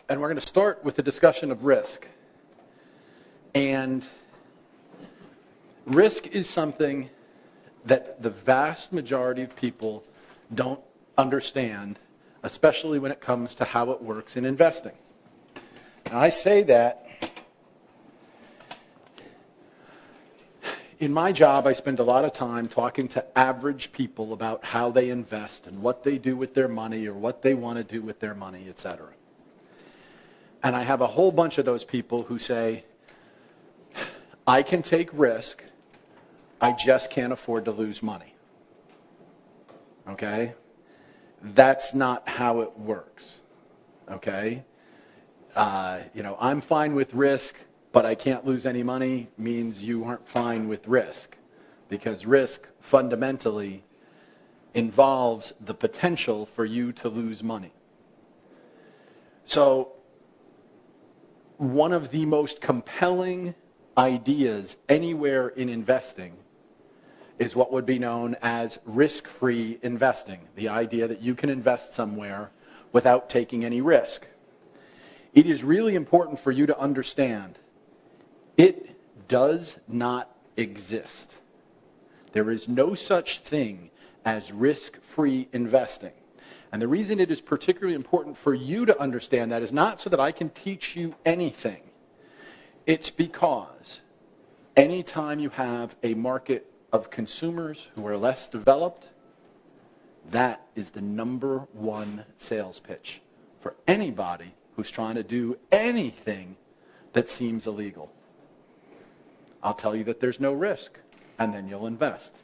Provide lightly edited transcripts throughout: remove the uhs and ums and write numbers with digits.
And we're going to start with the discussion of risk. And risk is something that the vast majority of people don't understand, especially when it comes to how it works in investing. And I say that in my job, I spend a lot of time talking to average people about how they invest and what they do with their money or what they want to do with their money, etc. And I have a whole bunch of those people who say, I can take risk, I just can't afford to lose money. Okay? That's not how it works. Okay? I'm fine with risk, but I can't lose any money means you aren't fine with risk. Because risk fundamentally involves the potential for you to lose money. So, one of the most compelling ideas anywhere in investing is what would be known as risk-free investing. The idea that you can invest somewhere without taking any risk. It is really important for you to understand it does not exist. There is no such thing as risk-free investing. And the reason it is particularly important for you to understand that is not so that I can teach you anything. It's because anytime you have a market of consumers who are less developed, that is the number one sales pitch for anybody who's trying to do anything that seems illegal. I'll tell you that there's no risk, and then you'll invest.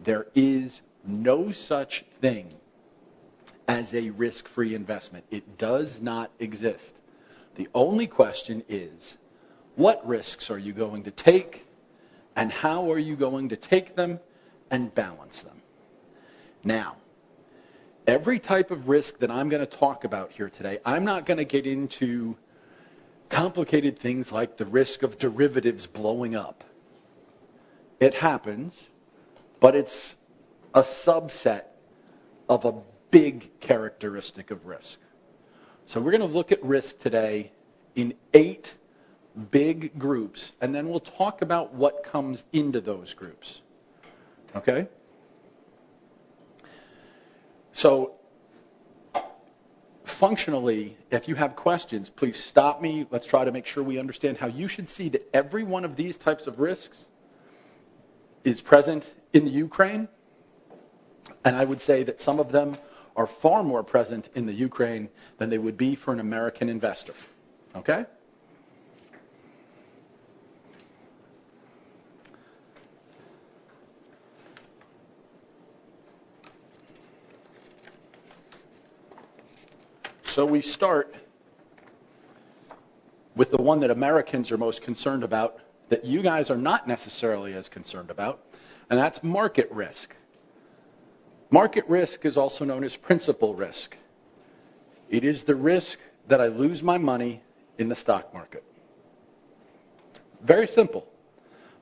There is no such thing as a risk-free investment. It does not exist. The only question is, what risks are you going to take, and how are you going to take them and balance them? Now, every type of risk that I'm going to talk about here today, I'm not going to get into complicated things like the risk of derivatives blowing up. It happens, but it's a subset of a big characteristic of risk. So we're going to look at risk today in 8 big groups, and then we'll talk about what comes into those groups. Okay? So, functionally, if you have questions, please stop me. Let's try to make sure we understand how you should see that every one of these types of risks is present in the Ukraine. And I would say that some of them are far more present in the Ukraine than they would be for an American investor. Okay? So we start with the one that Americans are most concerned about, that you guys are not necessarily as concerned about, and that's market risk. Market risk is also known as principal risk. It is the risk that I lose my money in the stock market. Very simple.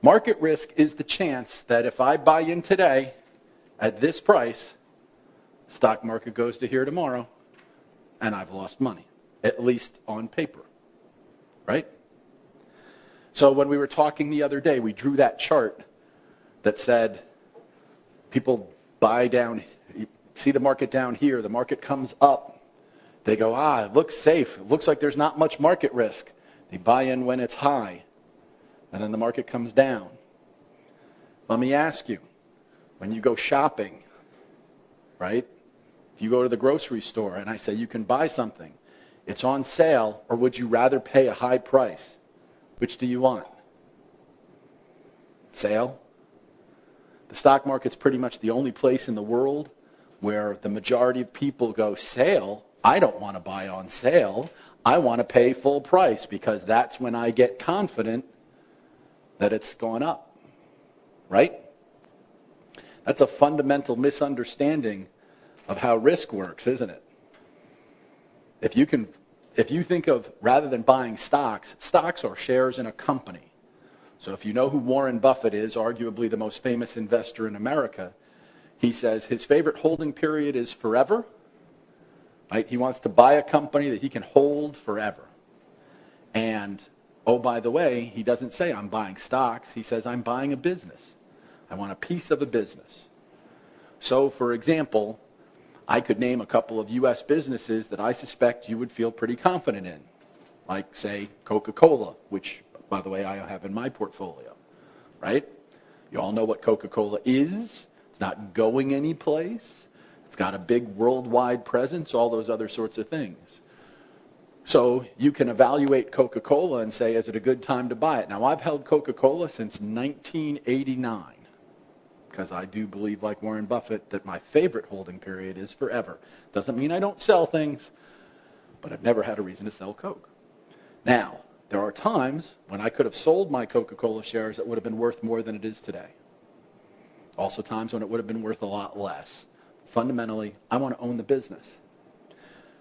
Market risk is the chance that if I buy in today at this price, stock market goes to here tomorrow, and I've lost money, at least on paper, right? So when we were talking the other day, we drew that chart that said people buy down, see the market down here, the market comes up. They go, it looks safe. It looks like there's not much market risk. They buy in when it's high, and then the market comes down. Let me ask you, when you go shopping, right? If you go to the grocery store and I say you can buy something, it's on sale, or would you rather pay a high price? Which do you want? Sale? The stock market's pretty much the only place in the world where the majority of people go, sale? I don't want to buy on sale. I want to pay full price because that's when I get confident that it's going up. Right? That's a fundamental misunderstanding of how risk works, isn't it? If you think of, rather than buying stocks are shares in a company. So if you know who Warren Buffett is, arguably the most famous investor in America, he says his favorite holding period is forever, right? He wants to buy a company that he can hold forever. And, oh, by the way, he doesn't say I'm buying stocks. He says I'm buying a business. I want a piece of a business. So, for example, I could name a couple of U.S. businesses that I suspect you would feel pretty confident in, like, say, Coca-Cola, which, by the way, I have in my portfolio, right? You all know what Coca-Cola is. It's not going anyplace. It's got a big worldwide presence, all those other sorts of things. So you can evaluate Coca-Cola and say, is it a good time to buy it? Now, I've held Coca-Cola since 1989 because I do believe, like Warren Buffett, that my favorite holding period is forever. Doesn't mean I don't sell things, but I've never had a reason to sell Coke. Now, there are times when I could have sold my Coca-Cola shares that would have been worth more than it is today. Also times when it would have been worth a lot less. Fundamentally, I want to own the business.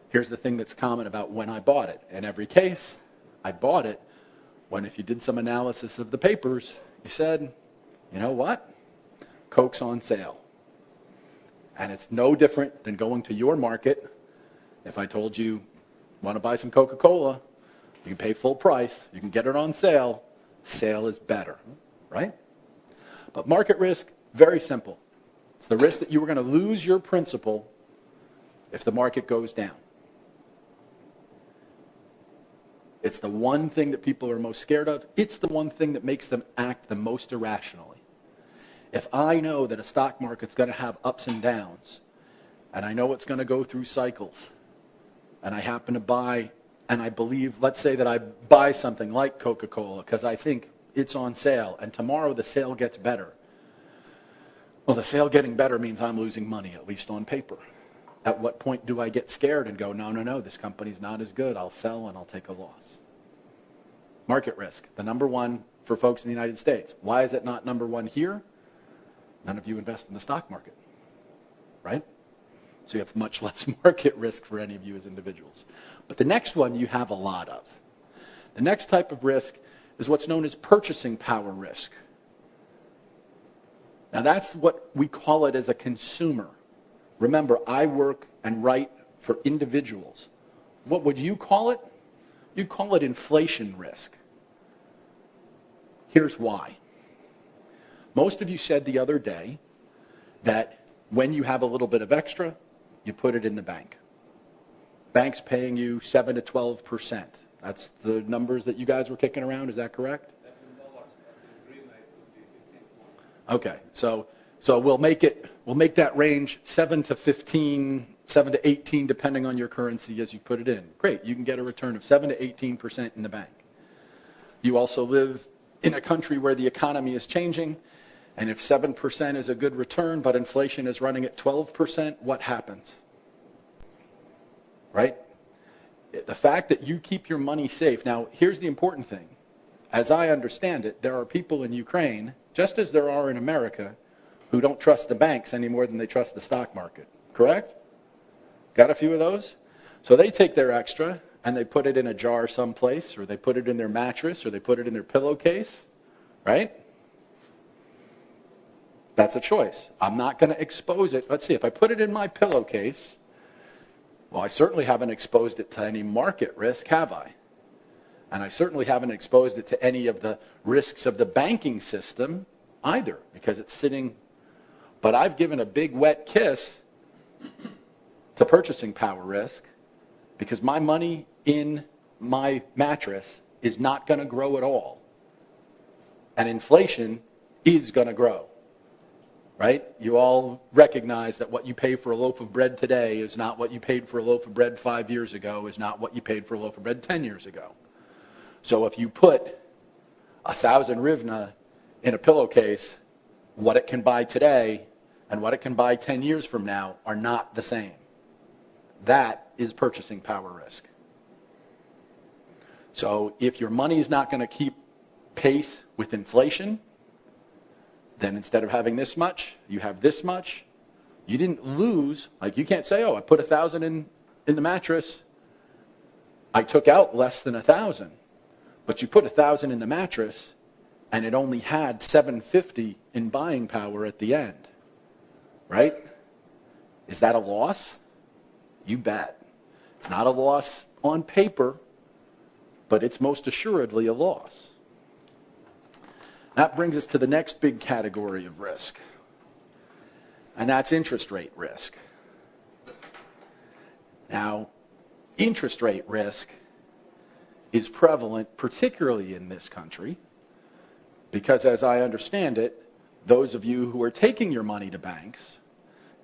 Here's the thing that's common about when I bought it. In every case, I bought it when, if you did some analysis of the papers, you said, you know what? Coke's on sale. And it's no different than going to your market. If I told you, want to buy some Coca-Cola, you can pay full price, you can get it on sale, sale is better, right? But market risk, very simple. It's the risk that you are going to lose your principal if the market goes down. It's the one thing that people are most scared of. It's the one thing that makes them act the most irrationally. If I know that a stock market's going to have ups and downs, and I know it's going to go through cycles, and I happen to buy, and I believe, let's say that I buy something like Coca-Cola because I think it's on sale, and tomorrow the sale gets better. Well, the sale getting better means I'm losing money, at least on paper. At what point do I get scared and go, no, this company's not as good. I'll sell and I'll take a loss. Market risk, the number one for folks in the United States. Why is it not number one here? None of you invest in the stock market, right? So you have much less market risk for any of you as individuals. But the next one you have a lot of. The next type of risk is what's known as purchasing power risk. Now that's what we call it as a consumer. Remember, I work and write for individuals. What would you call it? You'd call it inflation risk. Here's why. Most of you said the other day that when you have a little bit of extra, you put it in the bank. Bank's paying you 7 to 12%. That's the numbers that you guys were kicking around. Is that correct? Okay, so we'll make that range 7 to 15, 7 to 18, depending on your currency as you put it in. Great, you can get a return of 7 to 18% in the bank. You also live in a country where the economy is changing, and if 7% is a good return, but inflation is running at 12%, what happens? Right? The fact that you keep your money safe. Now, here's the important thing. As I understand it, there are people in Ukraine, just as there are in America, who don't trust the banks any more than they trust the stock market. Correct? Got a few of those? So they take their extra and they put it in a jar someplace, or they put it in their mattress, or they put it in their pillowcase, right? That's a choice. I'm not going to expose it. Let's see, if I put it in my pillowcase, well, I certainly haven't exposed it to any market risk, have I? And I certainly haven't exposed it to any of the risks of the banking system either, because it's sitting. But I've given a big wet kiss to purchasing power risk because my money in my mattress is not going to grow at all. And inflation is going to grow. Right? You all recognize that what you pay for a loaf of bread today is not what you paid for a loaf of bread 5 years ago, is not what you paid for a loaf of bread 10 years ago. So if you put 1,000 hryvnia in a pillowcase, what it can buy today and what it can buy 10 years from now are not the same. That is purchasing power risk. So if your money is not going to keep pace with inflation, then instead of having this much, you have this much. You didn't lose. Like, you can't say, oh, I put 1,000 in the mattress. I took out less than 1,000. But you put 1,000 in the mattress, and it only had 750 in buying power at the end. Right? Is that a loss? You bet. It's not a loss on paper, but it's most assuredly a loss. That brings us to the next big category of risk, and that's interest rate risk. Now, interest rate risk is prevalent, particularly in this country, because as I understand it, those of you who are taking your money to banks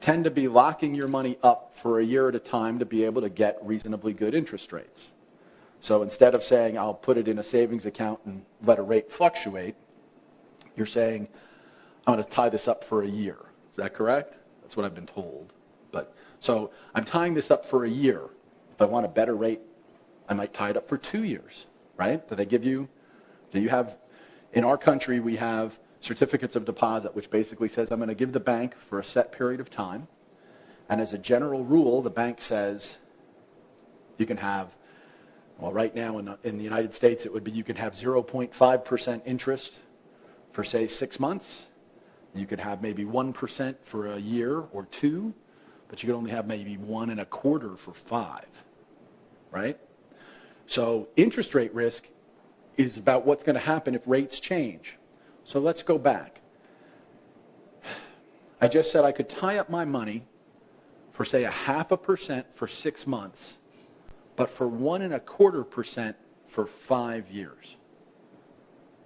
tend to be locking your money up for a year at a time to be able to get reasonably good interest rates. So instead of saying, I'll put it in a savings account and let a rate fluctuate, you're saying, I'm going to tie this up for a year. Is that correct? That's what I've been told. So I'm tying this up for a year. If I want a better rate, I might tie it up for 2 years, right? Do you have, in our country, we have certificates of deposit, which basically says I'm going to give the bank for a set period of time. And as a general rule, the bank says you can have, well, right now in the United States, it would be you can have 0.5% interest for, say, 6 months. You could have maybe 1% for a year or two, but you could only have maybe 1.25% for 5, right? So interest rate risk is about what's going to happen if rates change. So let's go back. I just said I could tie up my money for, say, 0.5% for 6 months, but for 1.25% for 5 years.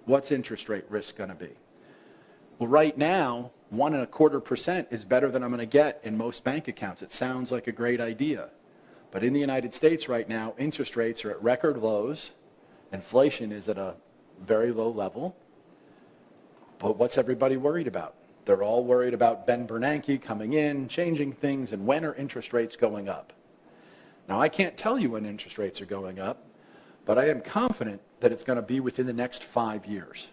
What's interest rate risk going to be? Well, right now, 1.25% is better than I'm going to get in most bank accounts. It sounds like a great idea. But in the United States right now, interest rates are at record lows. Inflation is at a very low level. But what's everybody worried about? They're all worried about Ben Bernanke coming in, changing things, and when are interest rates going up? Now, I can't tell you when interest rates are going up, but I am confident that it's going to be within the next 5 years.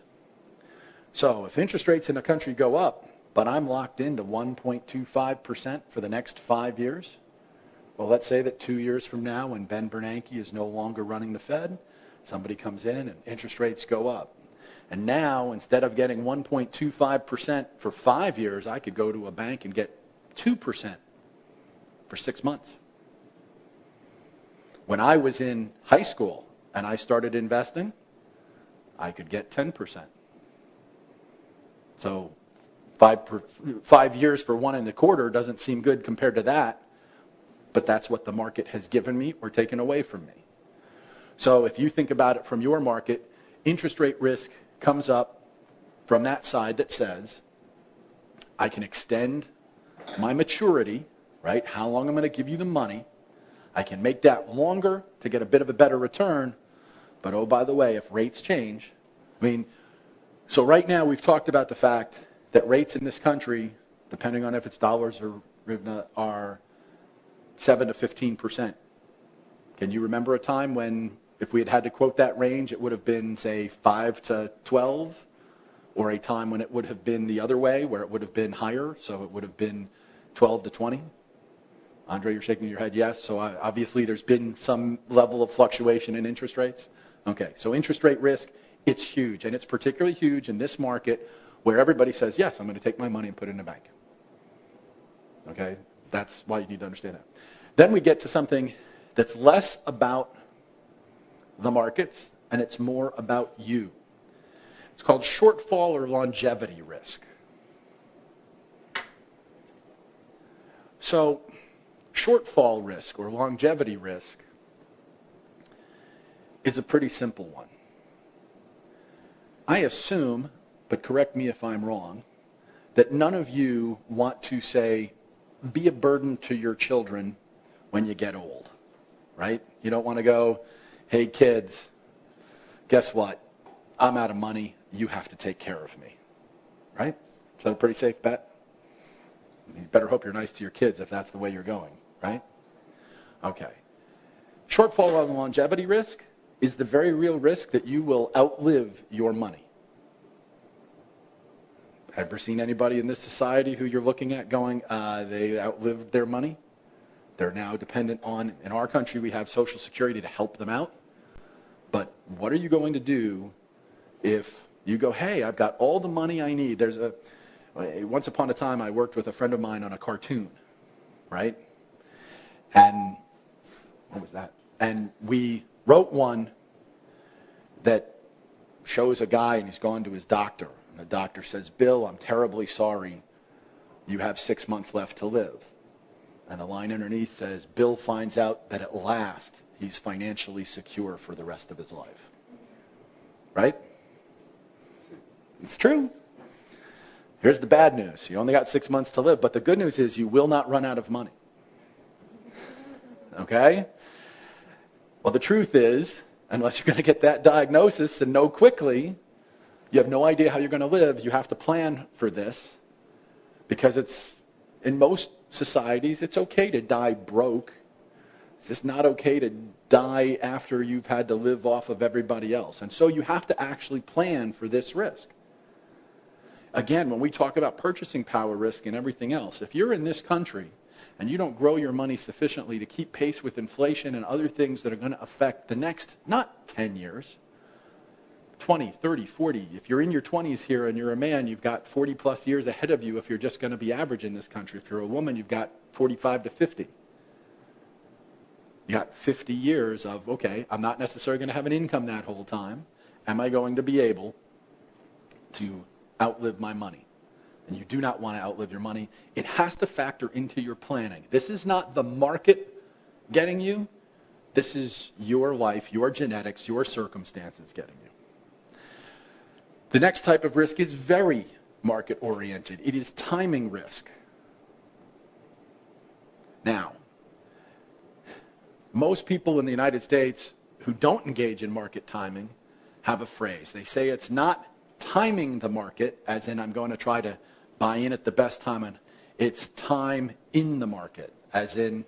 So if interest rates in a country go up, but I'm locked into 1.25% for the next 5 years, well, let's say that 2 years from now, when Ben Bernanke is no longer running the Fed, somebody comes in and interest rates go up. And now, instead of getting 1.25% for 5 years, I could go to a bank and get 2% for 6 months. When I was in high school and I started investing, I could get 10%. So 5 years for 1.25 doesn't seem good compared to that, but that's what the market has given me or taken away from me. So if you think about it from your market, interest rate risk comes up from that side that says, I can extend my maturity, right? How long I'm going to give you the money. I can make that longer to get a bit of a better return. But oh, by the way, if rates change, so right now we've talked about the fact that rates in this country, depending on if it's dollars or hryvnia, are 7 to 15%. Can you remember a time when, if we had to quote that range, it would have been, say, 5 to 12, or a time when it would have been the other way, where it would have been higher, so it would have been 12 to 20? Andre, you're shaking your head yes. So obviously there's been some level of fluctuation in interest rates. Okay, so interest rate risk, it's huge, and it's particularly huge in this market where everybody says, yes, I'm going to take my money and put it in a bank. Okay, that's why you need to understand that. Then we get to something that's less about the markets, and it's more about you. It's called shortfall or longevity risk. So shortfall risk or longevity risk is a pretty simple one. I assume, but correct me if I'm wrong, that none of you want to, say, be a burden to your children when you get old, right? You don't want to go, hey kids, guess what? I'm out of money. You have to take care of me, right? Is that a pretty safe bet? You better hope you're nice to your kids if that's the way you're going, right? Okay. Shortfall on longevity risk is the very real risk that you will outlive your money. Ever seen anybody in this society who you're looking at going, they outlived their money? They're now dependent on, in our country, we have Social Security to help them out. But what are you going to do if you go, hey, I've got all the money I need? Once upon a time, I worked with a friend of mine on a cartoon, right? And What was that? And we wrote one that shows a guy and he's gone to his doctor. And the doctor says, Bill, I'm terribly sorry. You have 6 months left to live. And the line underneath says, Bill finds out that at last he's financially secure for the rest of his life. Right? It's true. Here's the bad news. You only got 6 months to live. But the good news is you will not run out of money. Okay? Well, the truth is, unless you're going to get that diagnosis and know quickly, you have no idea how you're going to live. You have to plan for this because it's, in most societies, it's okay to die broke. It's just not okay to die after you've had to live off of everybody else. And so you have to actually plan for this risk. Again, when we talk about purchasing power risk and everything else, if you're in this country and you don't grow your money sufficiently to keep pace with inflation and other things that are going to affect the next, not 10 years, 20, 30, 40. If you're in your 20s here and you're a man, you've got 40 plus years ahead of you if you're just going to be average in this country. If you're a woman, you've got 45 to 50. You got 50 years of, okay, I'm not necessarily going to have an income that whole time. Am I going to be able to outlive my money? And you do not want to outlive your money. It has to factor into your planning. This is not the market getting you. This is your life, your genetics, your circumstances getting you. The next type of risk is very market-oriented. It is timing risk. Now, most people in the United States who don't engage in market timing have a phrase. They say it's not timing the market, as in I'm going to try to buy in at the best time, and it's time in the market, as in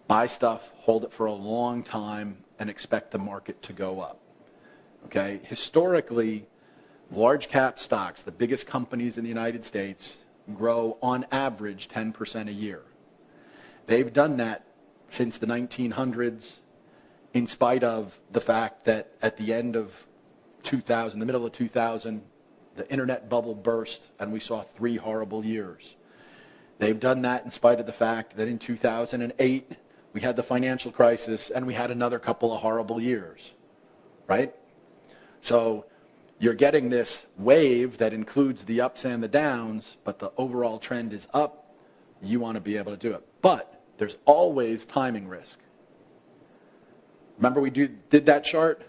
buy stuff, hold it for a long time, and expect the market to go up. Okay? Historically, large cap stocks, the biggest companies in the United States, grow on average 10% a year. They've done that since the 1900s, in spite of the fact that at the end of 2000, the middle of 2000, the internet bubble burst and we saw 3 horrible years. They've done that in spite of the fact that in 2008, we had the financial crisis and we had another couple of horrible years, right? So you're getting this wave that includes the ups and the downs, but the overall trend is up. You want to be able to do it. But there's always timing risk. Remember we did that chart?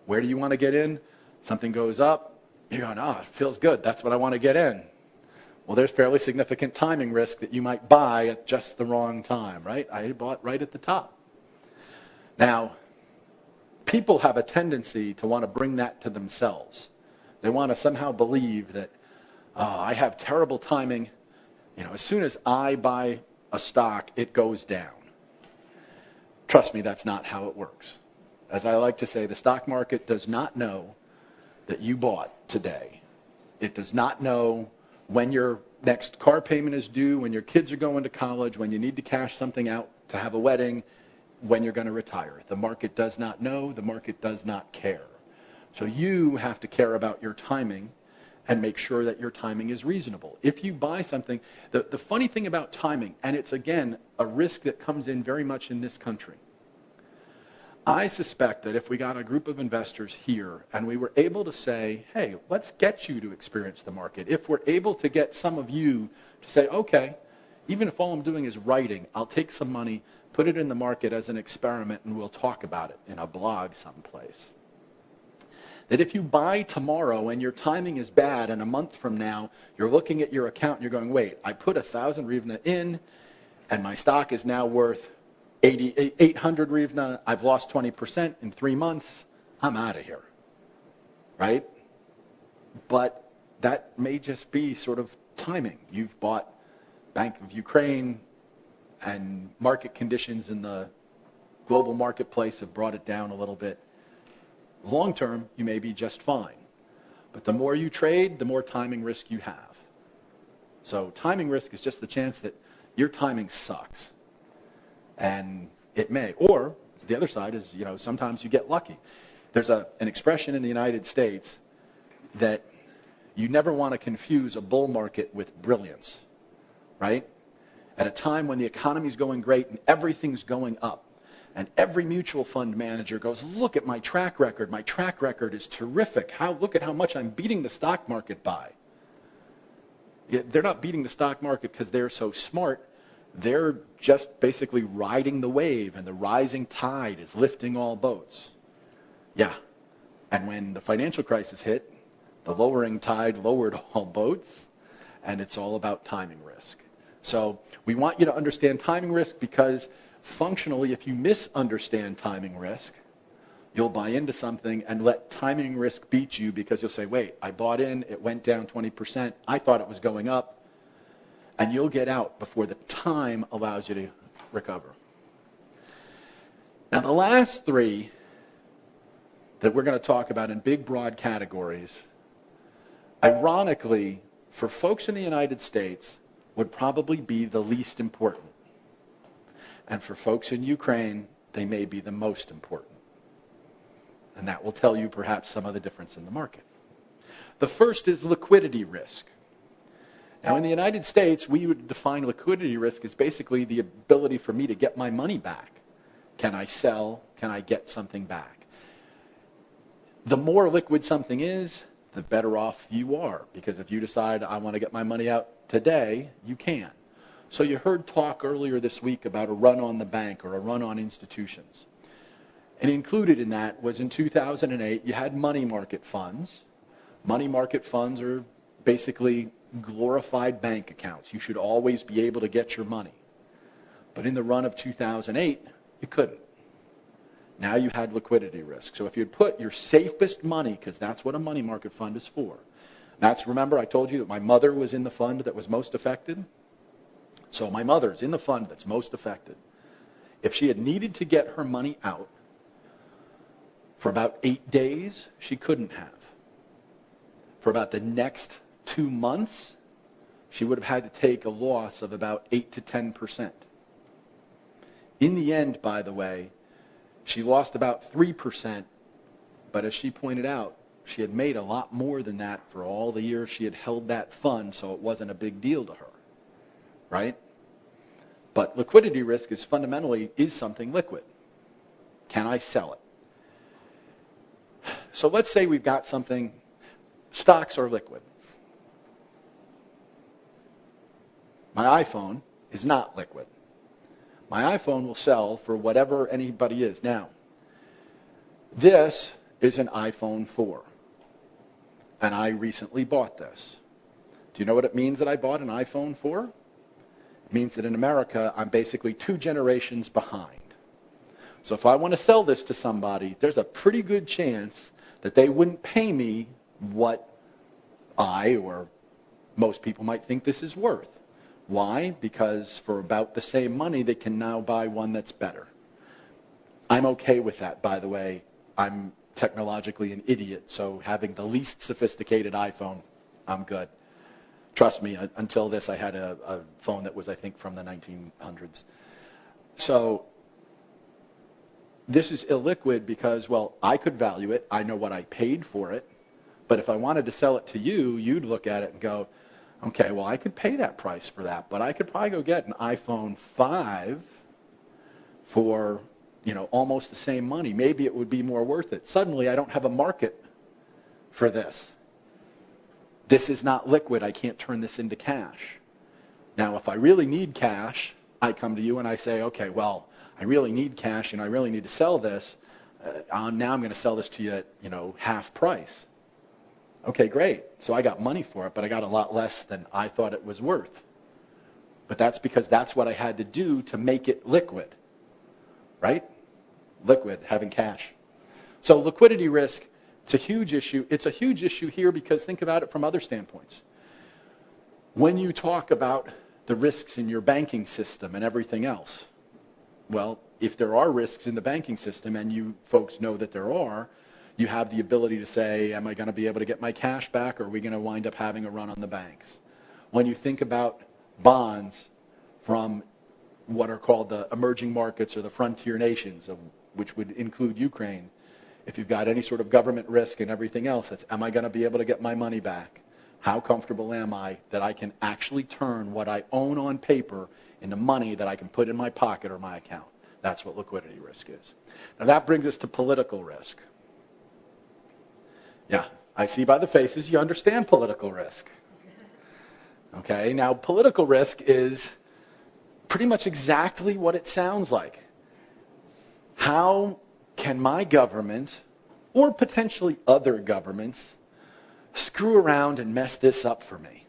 Where do you want to get in? Something goes up. You're going, oh, it feels good. That's what I want to get in. Well, there's fairly significant timing risk that you might buy at just the wrong time, right? I bought right at the top. Now, people have a tendency to want to bring that to themselves. They want to somehow believe that, oh, I have terrible timing. You know, as soon as I buy a stock, it goes down. Trust me, that's not how it works. As I like to say, the stock market does not know that you bought today. It does not know when your next car payment is due, when your kids are going to college, when you need to cash something out to have a wedding, when you're going to retire. The market does not know. The market does not care. So you have to care about your timing and make sure that your timing is reasonable. If you buy something, the funny thing about timing, and it's again a risk that comes in very much in this country, I suspect that if we got a group of investors here and we were able to say, hey, let's get you to experience the market, if we're able to get some of you to say, okay, even if all I'm doing is writing, I'll take some money, put it in the market as an experiment, and we'll talk about it in a blog someplace. That if you buy tomorrow and your timing is bad and a month from now, you're looking at your account and you're going, wait, I put 1,000 hryvnia in and my stock is now worth 800 hryvnia. I've lost 20% in 3 months. I'm out of here, right? But that may just be sort of timing. You've bought Bank of Ukraine and market conditions in the global marketplace have brought it down a little bit. Long term, you may be just fine. But the more you trade, the more timing risk you have. So timing risk is just the chance that your timing sucks. And it may. Or the other side is, you know, sometimes you get lucky. There's an expression in the United States that you never want to confuse a bull market with brilliance, right? At a time when the economy's going great and everything's going up, And every mutual fund manager goes, look at my track record. My track record is terrific. Look at how much I'm beating the stock market by. They're not beating the stock market because they're so smart. They're just basically riding the wave, and the rising tide is lifting all boats. Yeah. And when the financial crisis hit, the lowering tide lowered all boats, and it's all about timing risk. So we want you to understand timing risk because functionally, if you misunderstand timing risk, you'll buy into something and let timing risk beat you because you'll say, wait, I bought in, it went down 20%, I thought it was going up, and you'll get out before the time allows you to recover. Now, the last three that we're going to talk about in big, broad categories, ironically, for folks in the United States, would probably be the least important. And for folks in Ukraine, they may be the most important. And that will tell you perhaps some of the difference in the market. The first is liquidity risk. Now, in the United States, we would define liquidity risk as basically the ability for me to get my money back. Can I sell? Can I get something back? The more liquid something is, the better off you are. Because if you decide, I want to get my money out today, you can. So you heard talk earlier this week about a run on the bank or a run on institutions. And included in that was in 2008, you had money market funds. Money market funds are basically glorified bank accounts. You should always be able to get your money. But in the run of 2008, you couldn't. Now you had liquidity risk. So if you'd put your safest money, because that's what a money market fund is for. Remember I told you that my mother was in the fund that was most affected? So my mother's in the fund that's most affected. If she had needed to get her money out for about 8 days, she couldn't have. For about the next 2 months, she would have had to take a loss of about 8 to 10%. In the end, by the way, she lost about 3%, but as she pointed out, she had made a lot more than that for all the years she had held that fund, so it wasn't a big deal to her, right? But liquidity risk is fundamentally something liquid. Can I sell it? So let's say we've got something, stocks are liquid. My iPhone is not liquid. My iPhone will sell for whatever anybody is. Now, this is an iPhone 4. And I recently bought this. Do you know what it means that I bought an iPhone 4? It means that in America, I'm basically 2 generations behind. So if I want to sell this to somebody, there's a pretty good chance that they wouldn't pay me what I or most people might think this is worth. Why? Because for about the same money, they can now buy one that's better. I'm okay with that, by the way. I'm technologically an idiot, so having the least sophisticated iPhone, I'm good. Trust me, until this, I had a phone that was, I think, from the 1900s. So this is illiquid because, well, I could value it. I know what I paid for it. But if I wanted to sell it to you, you'd look at it and go, okay, well, I could pay that price for that, but I could probably go get an iPhone 5 for, almost the same money. Maybe it would be more worth it. Suddenly, I don't have a market for this. This is not liquid. I can't turn this into cash. Now, if I really need cash, I come to you and I say, okay, well, I really need cash and I really need to sell this. Now I'm going to sell this to you at, half price. Okay, great. So I got money for it, but I got a lot less than I thought it was worth. But that's because that's what I had to do to make it liquid, right? Liquid, having cash. So liquidity risk, it's a huge issue. It's a huge issue here because think about it from other standpoints. When you talk about the risks in your banking system and everything else, well, if there are risks in the banking system, and you folks know that there are, you have the ability to say, am I going to be able to get my cash back, or are we going to wind up having a run on the banks? When you think about bonds from what are called the emerging markets or the frontier nations, which would include Ukraine, if you've got any sort of government risk and everything else, it's, am I going to be able to get my money back? How comfortable am I that I can actually turn what I own on paper into money that I can put in my pocket or my account? That's what liquidity risk is. Now that brings us to political risk. Yeah, I see by the faces you understand political risk. Okay, now political risk is pretty much exactly what it sounds like. How can my government, or potentially other governments, screw around and mess this up for me?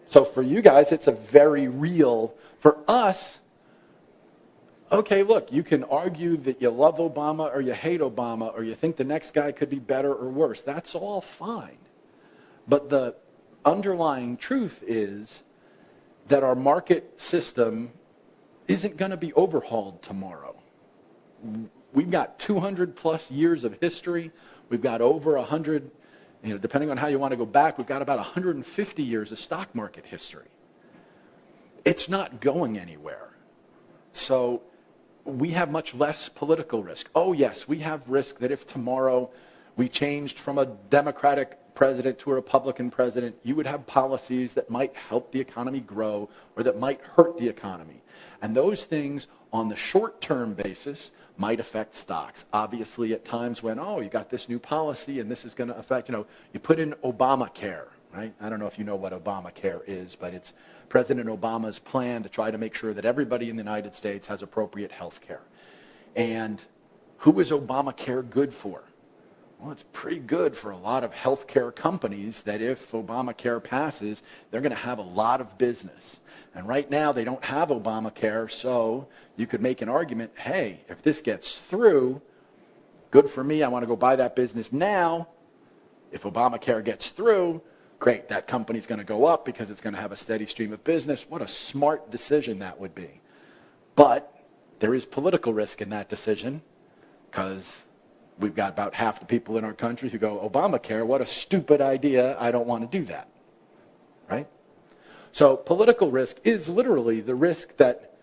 So for you guys, it's a very real. For us, okay, look, you can argue that you love Obama or you hate Obama or you think the next guy could be better or worse. That's all fine. But the underlying truth is that our market system isn't going to be overhauled tomorrow. We've got 200 plus years of history. We've got over 100, depending on how you want to go back, we've got about 150 years of stock market history. It's not going anywhere. So we have much less political risk. Oh yes, we have risk that if tomorrow we changed from a Democratic president to a Republican president, you would have policies that might help the economy grow or that might hurt the economy. And those things on the short-term basis might affect stocks. Obviously, at times when, you got this new policy and this is going to affect, you put in Obamacare, right? I don't know if you know what Obamacare is, but it's President Obama's plan to try to make sure that everybody in the United States has appropriate health care. And who is Obamacare good for? Well, it's pretty good for a lot of healthcare companies that if Obamacare passes, they're going to have a lot of business. And right now they don't have Obamacare, so you could make an argument, hey, if this gets through, good for me, I want to go buy that business now. If Obamacare gets through, great, that company's going to go up because it's going to have a steady stream of business. What a smart decision that would be. But there is political risk in that decision because we've got about half the people in our country who go, Obamacare, what a stupid idea, I don't want to do that, right? So political risk is literally the risk that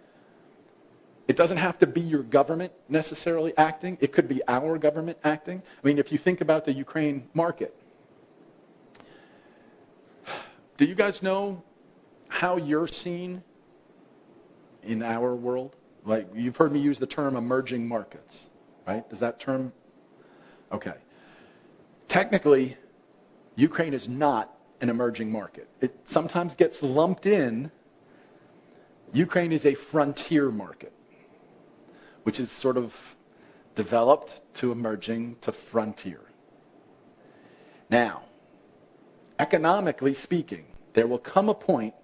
it doesn't have to be your government necessarily acting. It could be our government acting. I mean, if you think about the Ukraine market, do you guys know how you're seen in our world? Like, you've heard me use the term emerging markets, right? Does that term? Okay. Technically, Ukraine is not an emerging market. It sometimes gets lumped in. Ukraine is a frontier market, which is sort of developed to emerging to frontier. Now, economically speaking, there will come a point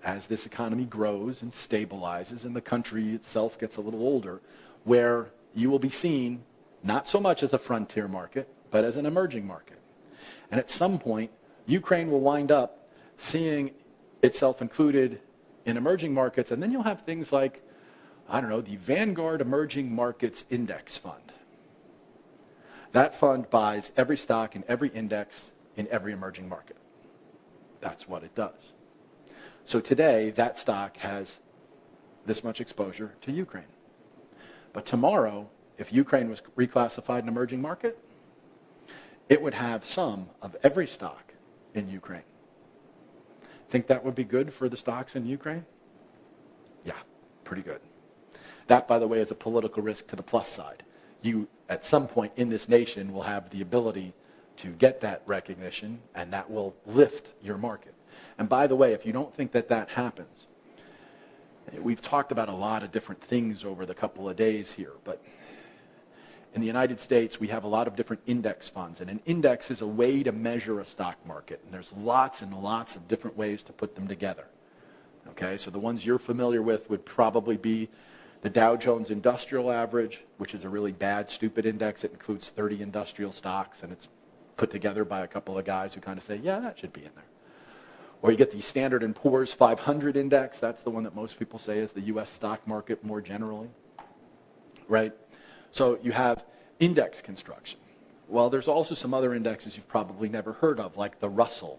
as this economy grows and stabilizes and the country itself gets a little older where you will be seen not so much as a frontier market, but as an emerging market. And at some point, Ukraine will wind up seeing itself included in emerging markets, and then you'll have things like, the Vanguard Emerging Markets Index Fund. That fund buys every stock in every index in every emerging market. That's what it does. So today, that stock has this much exposure to Ukraine. But tomorrow, if Ukraine was reclassified an emerging market, it would have some of every stock in Ukraine. Think that would be good for the stocks in Ukraine? Yeah, pretty good. That, by the way, is a political risk to the plus side. You, at some point in this nation, will have the ability to get that recognition, and that will lift your market. And by the way, if you don't think that that happens, we've talked about a lot of different things over the couple of days here, but in the United States, we have a lot of different index funds, and an index is a way to measure a stock market, and there's lots and lots of different ways to put them together. Okay, so the ones you're familiar with would probably be the Dow Jones Industrial Average, which is a really bad, stupid index. It includes 30 industrial stocks, and it's put together by a couple of guys who kind of say, yeah, that should be in there. Or you get the Standard & Poor's 500 index. That's the one that most people say is the U.S. stock market more generally, right? So you have index construction. Well, there's also some other indexes you've probably never heard of, like the Russell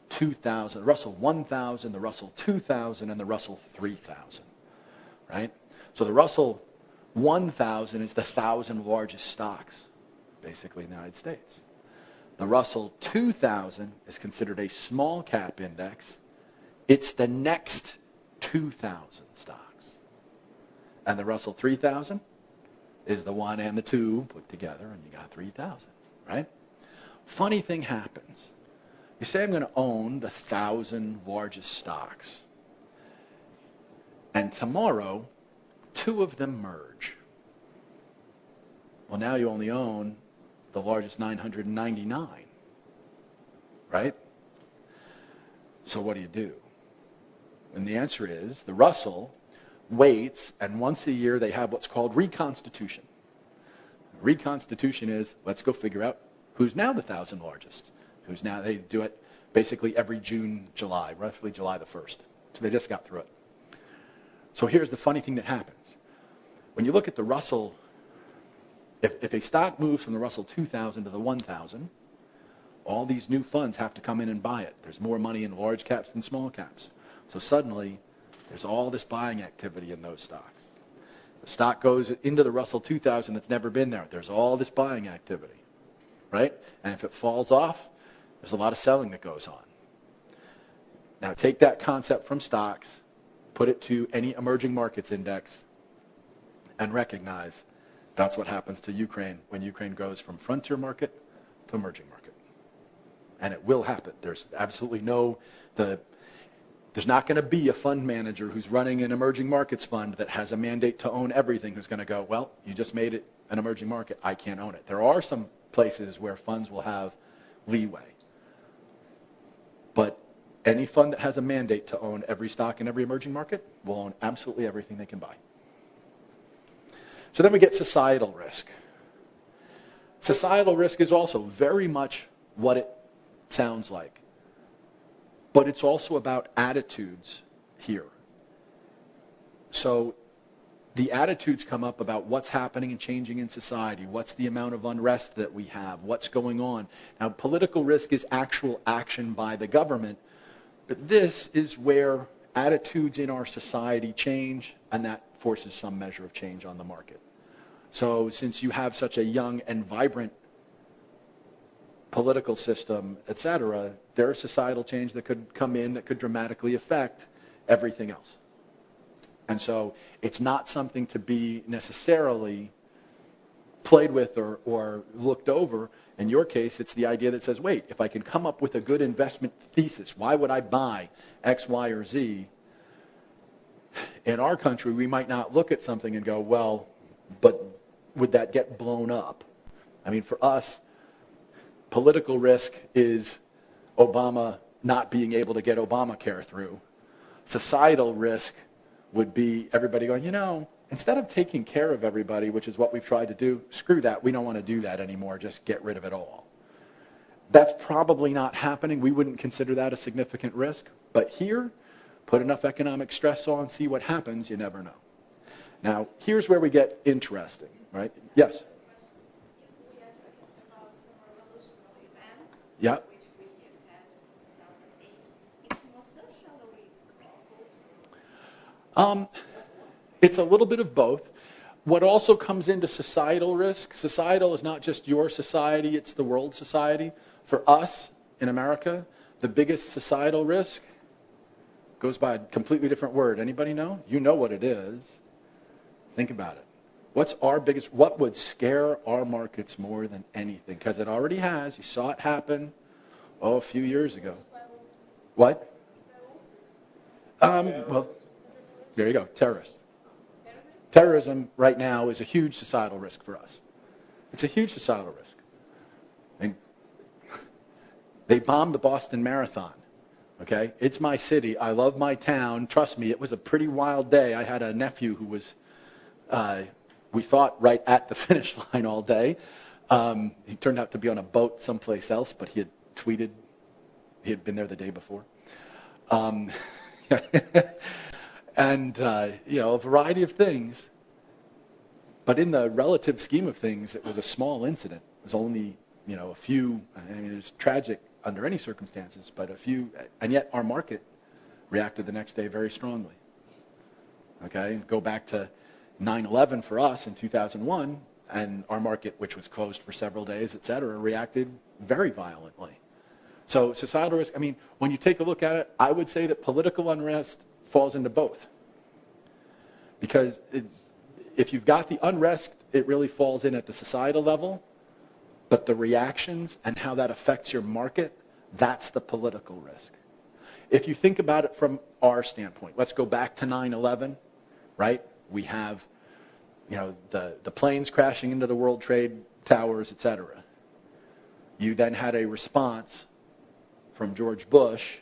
2000, the Russell 1000, the Russell 2000, and the Russell 3000, right? So the Russell 1000 is the 1,000 largest stocks, basically in the United States. The Russell 2000 is considered a small cap index. It's the next 2,000 stocks. And the Russell 3000 is the 1 and the 2 put together, and you got 3,000, right? Funny thing happens. You say, I'm going to own the 1,000 largest stocks. And tomorrow, 2 of them merge. Well, now you only own the largest 999, right? So what do? And the answer is the Russell waits, and once a year they have what's called reconstitution. Reconstitution is, let's go figure out who's now the 1,000 largest. Who's now, they do it basically every June, July, roughly July the 1st. So they just got through it. So here's the funny thing that happens. When you look at the Russell, if a stock moves from the Russell 2000 to the 1000, all these new funds have to come in and buy it. There's more money in large caps than small caps. So suddenly, there's all this buying activity in those stocks. The stock goes into the Russell 2000 that's never been there. There's all this buying activity, right? And if it falls off, there's a lot of selling that goes on. Now take that concept from stocks, put it to any emerging markets index, and recognize that's what happens to Ukraine when Ukraine goes from frontier market to emerging market. And it will happen. There's absolutely there's not going to be a fund manager who's running an emerging markets fund that has a mandate to own everything who's going to go, well, you just made it an emerging market. I can't own it. There are some places where funds will have leeway. But any fund that has a mandate to own every stock in every emerging market will own absolutely everything they can buy. So then we get societal risk. Societal risk is also very much what it sounds like. But it's also about attitudes here. So the attitudes come up about what's happening and changing in society, what's the amount of unrest that we have, what's going on. Now, political risk is actual action by the government, but this is where attitudes in our society change, and that forces some measure of change on the market. So since you have such a young and vibrant political system, etc., there's societal change that could come in that could dramatically affect everything else. And so it's not something to be necessarily played with or looked over. In your case, it's the idea that says, wait, if I can come up with a good investment thesis, why would I buy X, Y, or Z? In our country, we might not look at something and go, well, but would that get blown up? I mean, for us, political risk is Obama not being able to get Obamacare through. Societal risk would be everybody going, instead of taking care of everybody, which is what we've tried to do, screw that. We don't want to do that anymore. Just get rid of it all. That's probably not happening. We wouldn't consider that a significant risk. But here, put enough economic stress on, see what happens, you never know. Now, here's where we get interesting, right? Yes? Yeah. It's a little bit of both. What also comes into societal risk, societal is not just your society, it's the world society. For us in America, the biggest societal risk goes by a completely different word. Anybody know? You know what it is. Think about it. What would scare our markets more than anything? Because it already has. You saw it happen, a few years ago. What? Well, there you go, terrorists. Terrorism right now is a huge societal risk for us. It's a huge societal risk. They bombed the Boston Marathon. Okay? It's my city. I love my town. Trust me, it was a pretty wild day. I had a nephew who was, we thought, right at the finish line all day. He turned out to be on a boat someplace else, but he had tweeted he had been there the day before. And, a variety of things. But in the relative scheme of things, it was a small incident. It was only, a few, it was tragic under any circumstances, but a few, and yet our market reacted the next day very strongly. Okay, go back to 9/11 for us in 2001, and our market, which was closed for several days, et cetera, reacted very violently. So societal risk, when you take a look at it, I would say that political unrest falls into both. Because if you've got the unrest, it really falls in at the societal level, but the reactions and how that affects your market, that's the political risk. If you think about it from our standpoint, let's go back to 9/11, right? We have, the planes crashing into the World Trade Towers, etc. You then had a response from George Bush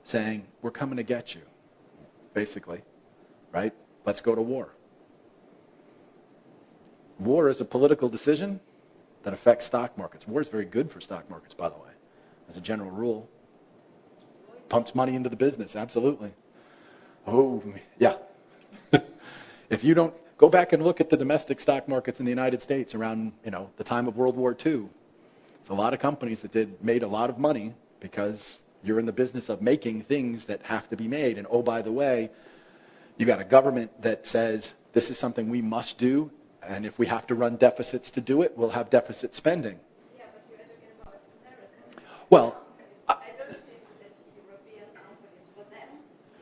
saying, we're coming to get you, basically, right? Let's go to war. War is a political decision that affects stock markets. War is very good for stock markets, by the way, as a general rule. Pumps money into the business, absolutely. Oh, yeah. If you don't, go back and look at the domestic stock markets in the United States around, the time of World War II. There's a lot of companies that made a lot of money because you're in the business of making things that have to be made. And oh, by the way, you got a government that says this is something we must do, and if we have to run deficits to do it, we'll have deficit spending. Yeah, but you're talking about American. Well, I don't think that European companies, for them,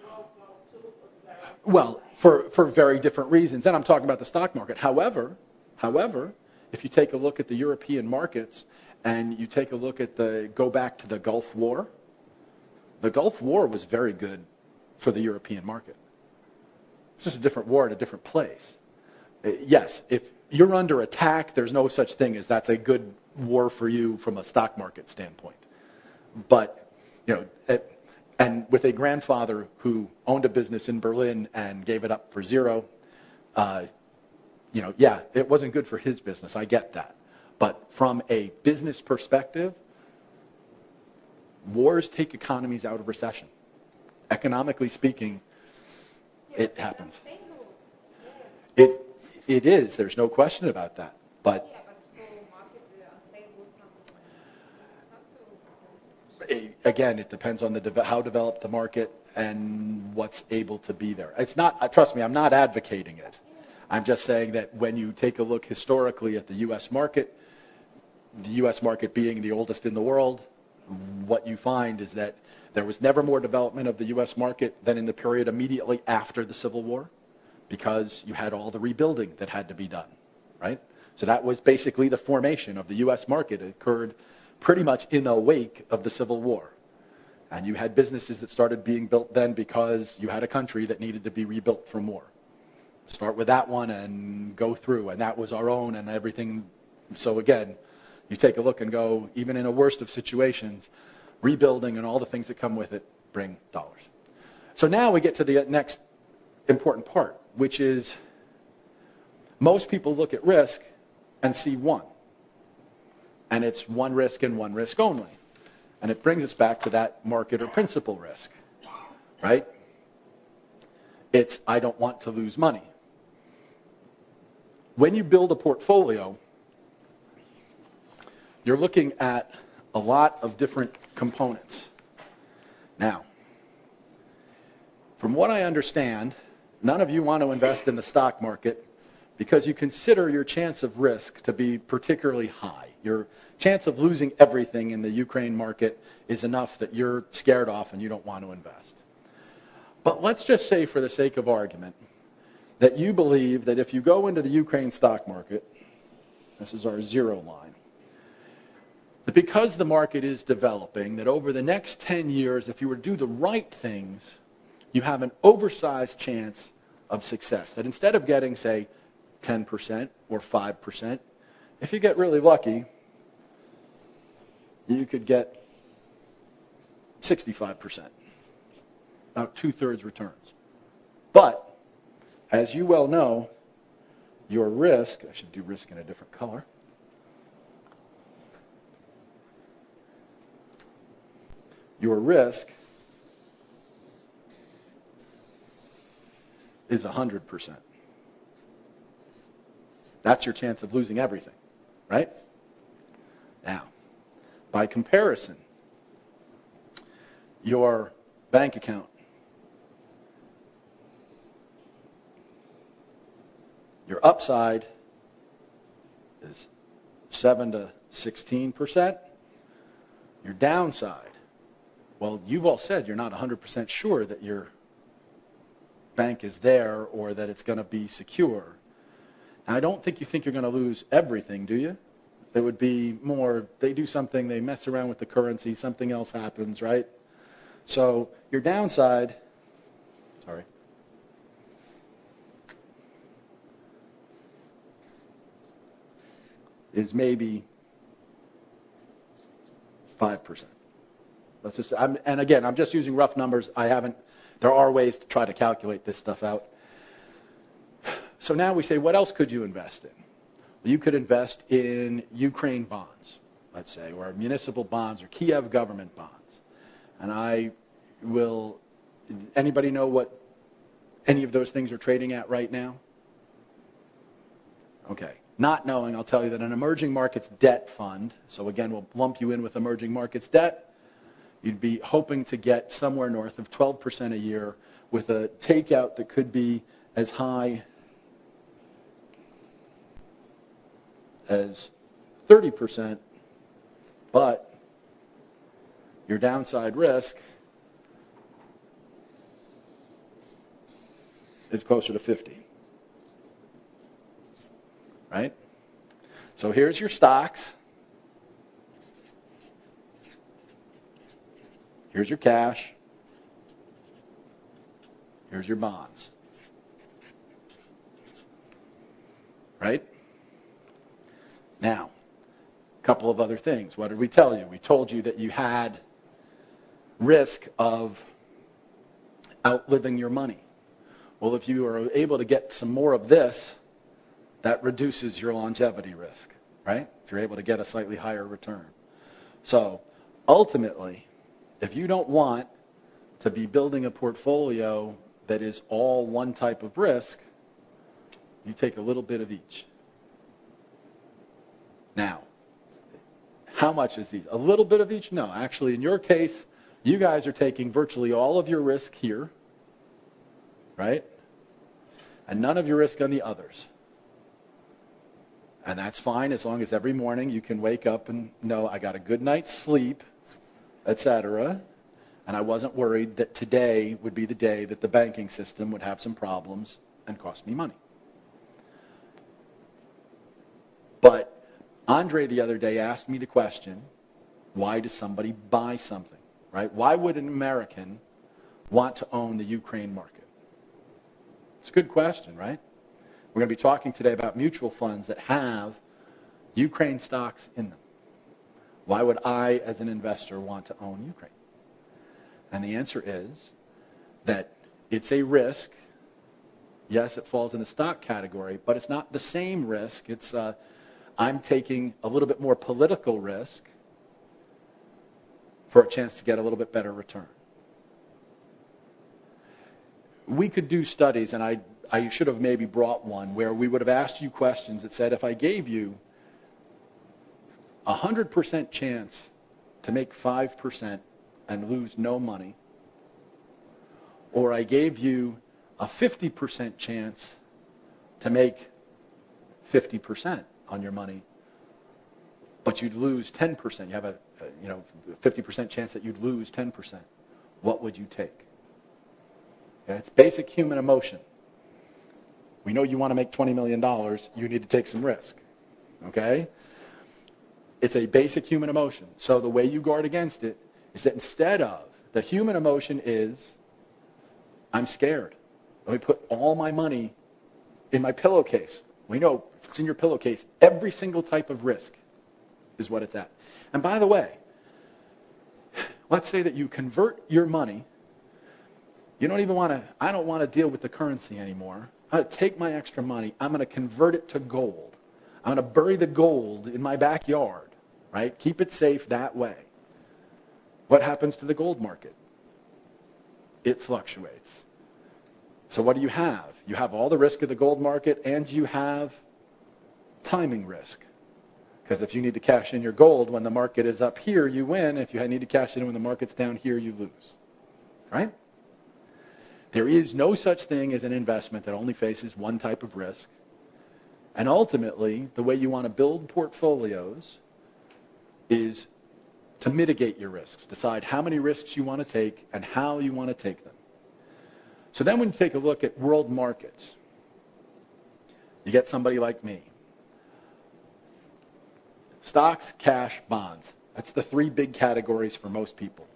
World War II was very... Well, for very different reasons, and I'm talking about the stock market. However, if you take a look at the European markets and you take a look at go back to the Gulf War was very good for the European market. It's just a different war at a different place. Yes, if you're under attack, there's no such thing as that's a good war for you from a stock market standpoint. But, and with a grandfather who owned a business in Berlin and gave it up for zero, yeah, it wasn't good for his business. I get that. But from a business perspective, wars take economies out of recession. Economically speaking, it happens. It is. There's no question about that. But again, it depends on how developed the market and what's able to be there. It's not. Trust me, I'm not advocating it. I'm just saying that when you take a look historically at the U.S. market being the oldest in the world, what you find is that there was never more development of the U.S. market than in the period immediately after the Civil War, because you had all the rebuilding that had to be done, right? So that was basically the formation of the U.S. market. It occurred pretty much in the wake of the Civil War. And you had businesses that started being built then because you had a country that needed to be rebuilt from war. Start with that one and go through, and that was our own and everything. So again, you take a look and go, even in a worst of situations, rebuilding and all the things that come with it bring dollars. So now we get to the next important part, which is most people look at risk and see one. And it's one risk and one risk only. And it brings us back to that market or principal risk, right? It's, I don't want to lose money. When you build a portfolio, you're looking at a lot of different components. Now, from what I understand, none of you want to invest in the stock market because you consider your chance of risk to be particularly high. Your chance of losing everything in the Ukraine market is enough that you're scared off and you don't want to invest. But let's just say, for the sake of argument, that you believe that if you go into the Ukraine stock market, this is our zero line, that because the market is developing, that over the next 10 years, if you were to do the right things, you have an oversized chance of success. That instead of getting, say, 10% or 5%, if you get really lucky, you could get 65%, about 2/3 returns. But, as you well know, your risk, I should do risk in a different color, your risk is 100%. That's your chance of losing everything, right? Now, by comparison, your bank account, your upside is 7 to 16%. Your downside, well, you've all said you're not 100% sure that you're bank is there or that it's going to be secure. Now, I don't think you think you're going to lose everything, do you? It would be more, they do something, they mess around with the currency, something else happens, right? So your downside, sorry, is maybe 5%. Let's just, and again, I'm just using rough numbers. There are ways to try to calculate this stuff out. So now we say, what else could you invest in? Well, you could invest in Ukraine bonds, let's say, or municipal bonds or Kiev government bonds. And anybody know what any of those things are trading at right now? Okay. Not knowing, I'll tell you that an emerging markets debt fund, so again, we'll lump you in with emerging markets debt, you'd be hoping to get somewhere north of 12% a year with a takeout that could be as high as 30%, but your downside risk is closer to 50. Right? So here's your stocks. Here's your cash. Here's your bonds. Right? Now, a couple of other things. What did we tell you? We told you that you had risk of outliving your money. Well, if you are able to get some more of this, that reduces your longevity risk, right? If you're able to get a slightly higher return. So ultimately, if you don't want to be building a portfolio that is all one type of risk, you take a little bit of each. Now, how much is each? A little bit of each? No, actually, in your case, you guys are taking virtually all of your risk here, right? And none of your risk on the others. And that's fine as long as every morning you can wake up and know I got a good night's sleep, etc. And I wasn't worried that today would be the day that the banking system would have some problems and cost me money. But Andre the other day asked me the question, why does somebody buy something, right? Why would an American want to own the Ukraine market? It's a good question, right? We're going to be talking today about mutual funds that have Ukraine stocks in them. Why would I, as an investor, want to own Ukraine? And the answer is that it's a risk. Yes, it falls in the stock category, but it's not the same risk. It's I'm taking a little bit more political risk for a chance to get a little bit better return. We could do studies, and I should have maybe brought one where we would have asked you questions that said, if I gave you a 100% chance to make 5% and lose no money, or I gave you a 50% chance to make 50% on your money, but you'd lose 10%. You have a 50% chance that you'd lose 10%. What would you take? Okay, it's basic human emotion. We know you want to make $20 million. You need to take some risk. Okay? It's a basic human emotion. So the way you guard against it is that instead of, the human emotion is, I'm scared. Let me put all my money in my pillowcase. We know if it's in your pillowcase, every single type of risk is what it's at. And by the way, let's say that you convert your money. You don't even want to, I don't want to deal with the currency anymore. I'm going to take my extra money. I'm going to convert it to gold. I'm going to bury the gold in my backyard, right? Keep it safe that way. What happens to the gold market? It fluctuates. So what do you have? You have all the risk of the gold market, and you have timing risk. Because if you need to cash in your gold when the market is up here, you win. If you need to cash in when the market's down here, you lose. Right? There is no such thing as an investment that only faces one type of risk. And ultimately, the way you want to build portfolios is to mitigate your risks. Decide how many risks you want to take and how you want to take them. So then when you take a look at world markets, you get somebody like me. Stocks, cash, bonds. That's the three big categories for most people.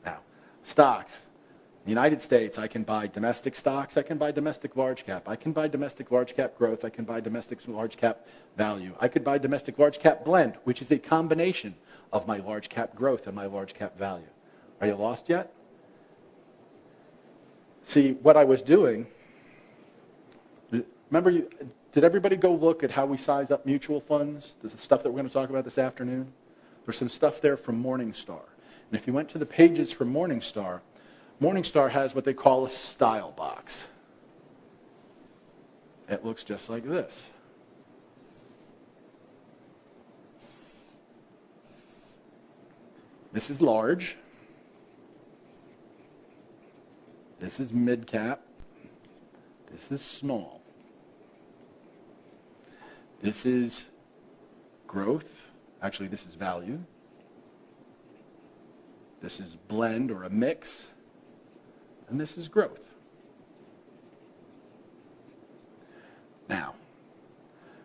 Now, stocks. In the United States, I can buy domestic stocks. I can buy domestic large cap. I can buy domestic large cap growth. I can buy domestic large cap value. I could buy domestic large cap blend, which is a combination of my large cap growth and my large cap value. Are you lost yet? See, what I was doing, remember, did everybody go look at how we size up mutual funds, the stuff that we're going to talk about this afternoon? There's some stuff there from Morningstar. And if you went to the pages from Morningstar, Morningstar has what they call a style box. It looks just like this. This is large. This is mid-cap. This is small. This is growth. Actually, this is value. This is blend or a mix. And this is growth. Now,